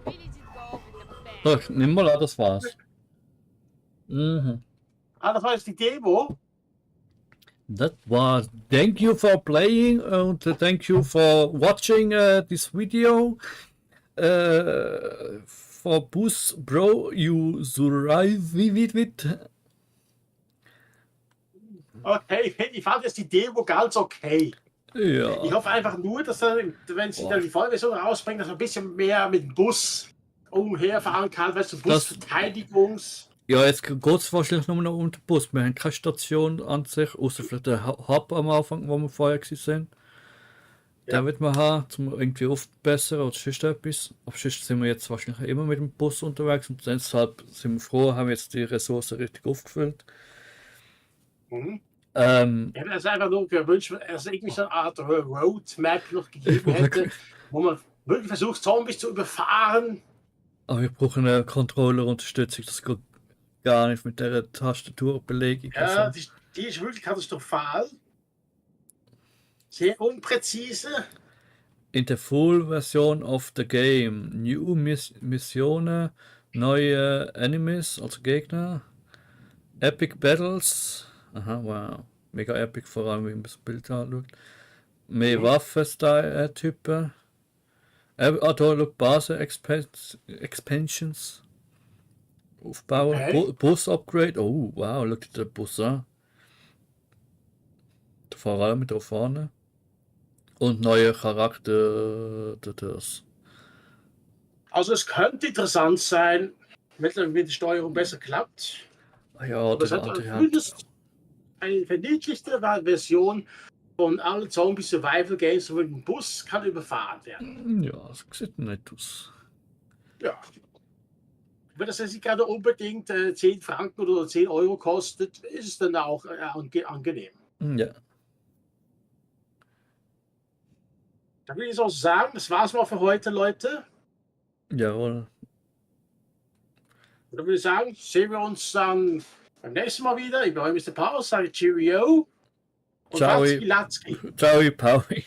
Speaker 8: really did go with the bang.
Speaker 2: Doch, nimm mal an, das war's. Mhm.
Speaker 1: Ah, das war jetzt die Demo.
Speaker 2: That was. Thank you for playing and thank you for watching this video. For Bus Bro, you survive with it.
Speaker 1: Okay, ich fand jetzt die Demo ganz okay.
Speaker 2: Ja.
Speaker 1: Ich hoffe einfach nur, dass dann, wenn sie dann die Vollversion rausbringen, dass man ein bisschen mehr mit dem Bus umherfahren kann, weißt du, Busverteidigungs.
Speaker 2: Ja, jetzt geht es wahrscheinlich nur noch um den Bus. Wir haben keine Station an sich, außer vielleicht der Hub am Anfang, wo wir vorher waren.
Speaker 1: Ja.
Speaker 2: Den wird man haben, um irgendwie aufzubessern oder sonst etwas. Aber sonst sind wir jetzt wahrscheinlich immer mit dem Bus unterwegs und deshalb sind wir froh, haben jetzt die Ressourcen richtig aufgefüllt.
Speaker 1: Mhm. Ich hätte es einfach nur gewünscht, dass es irgendwie so eine Art Roadmap noch gegeben hätte, wo man wirklich versucht, Zombies zu überfahren.
Speaker 2: Aber wir brauchen eine Controller-Unterstützung, das geht gar nicht mit der Tastaturbelegung.
Speaker 1: Ja,
Speaker 2: Also.
Speaker 1: die ist wirklich katastrophal. Sehr unpräzise.
Speaker 2: In der Full-Version of the game, new Missionen, neue Enemies, also Gegner, Epic Battles, aha, wow, mega epic, vor allem, wenn man das Bild anschaut, mehr Waffen-Typen, da, look, Base-Expansions, aufbauen,
Speaker 1: Okay.
Speaker 2: Bus-Upgrade, oh, wow, schau dir den Bus an. Vor allem mit da vorne. Und neue Charakter. Das.
Speaker 1: Also es könnte interessant sein, wenn die Steuerung besser klappt.
Speaker 2: Ah ja,
Speaker 1: Aber es
Speaker 2: der
Speaker 1: hat
Speaker 2: andere hat.
Speaker 1: zumindest eine verniedlichte Version von allen Zombie-Survival-Games, wo ein Bus kann überfahren werden.
Speaker 2: Ja, das sieht nett aus.
Speaker 1: Ja. Wenn das jetzt nicht gerade unbedingt 10 Franken oder 10 Euro kostet, ist es dann auch angenehm.
Speaker 2: Ja.
Speaker 1: Dann will ich auch sagen, das war's mal für heute, Leute.
Speaker 2: Jawohl.
Speaker 1: Und dann würde ich sagen, sehen wir uns dann beim nächsten Mal wieder. Ich bin euer Mr. Paul, sage Cheerio. Und
Speaker 2: Ciao.
Speaker 1: Watzki Latzki.
Speaker 2: Ciao, Pauli.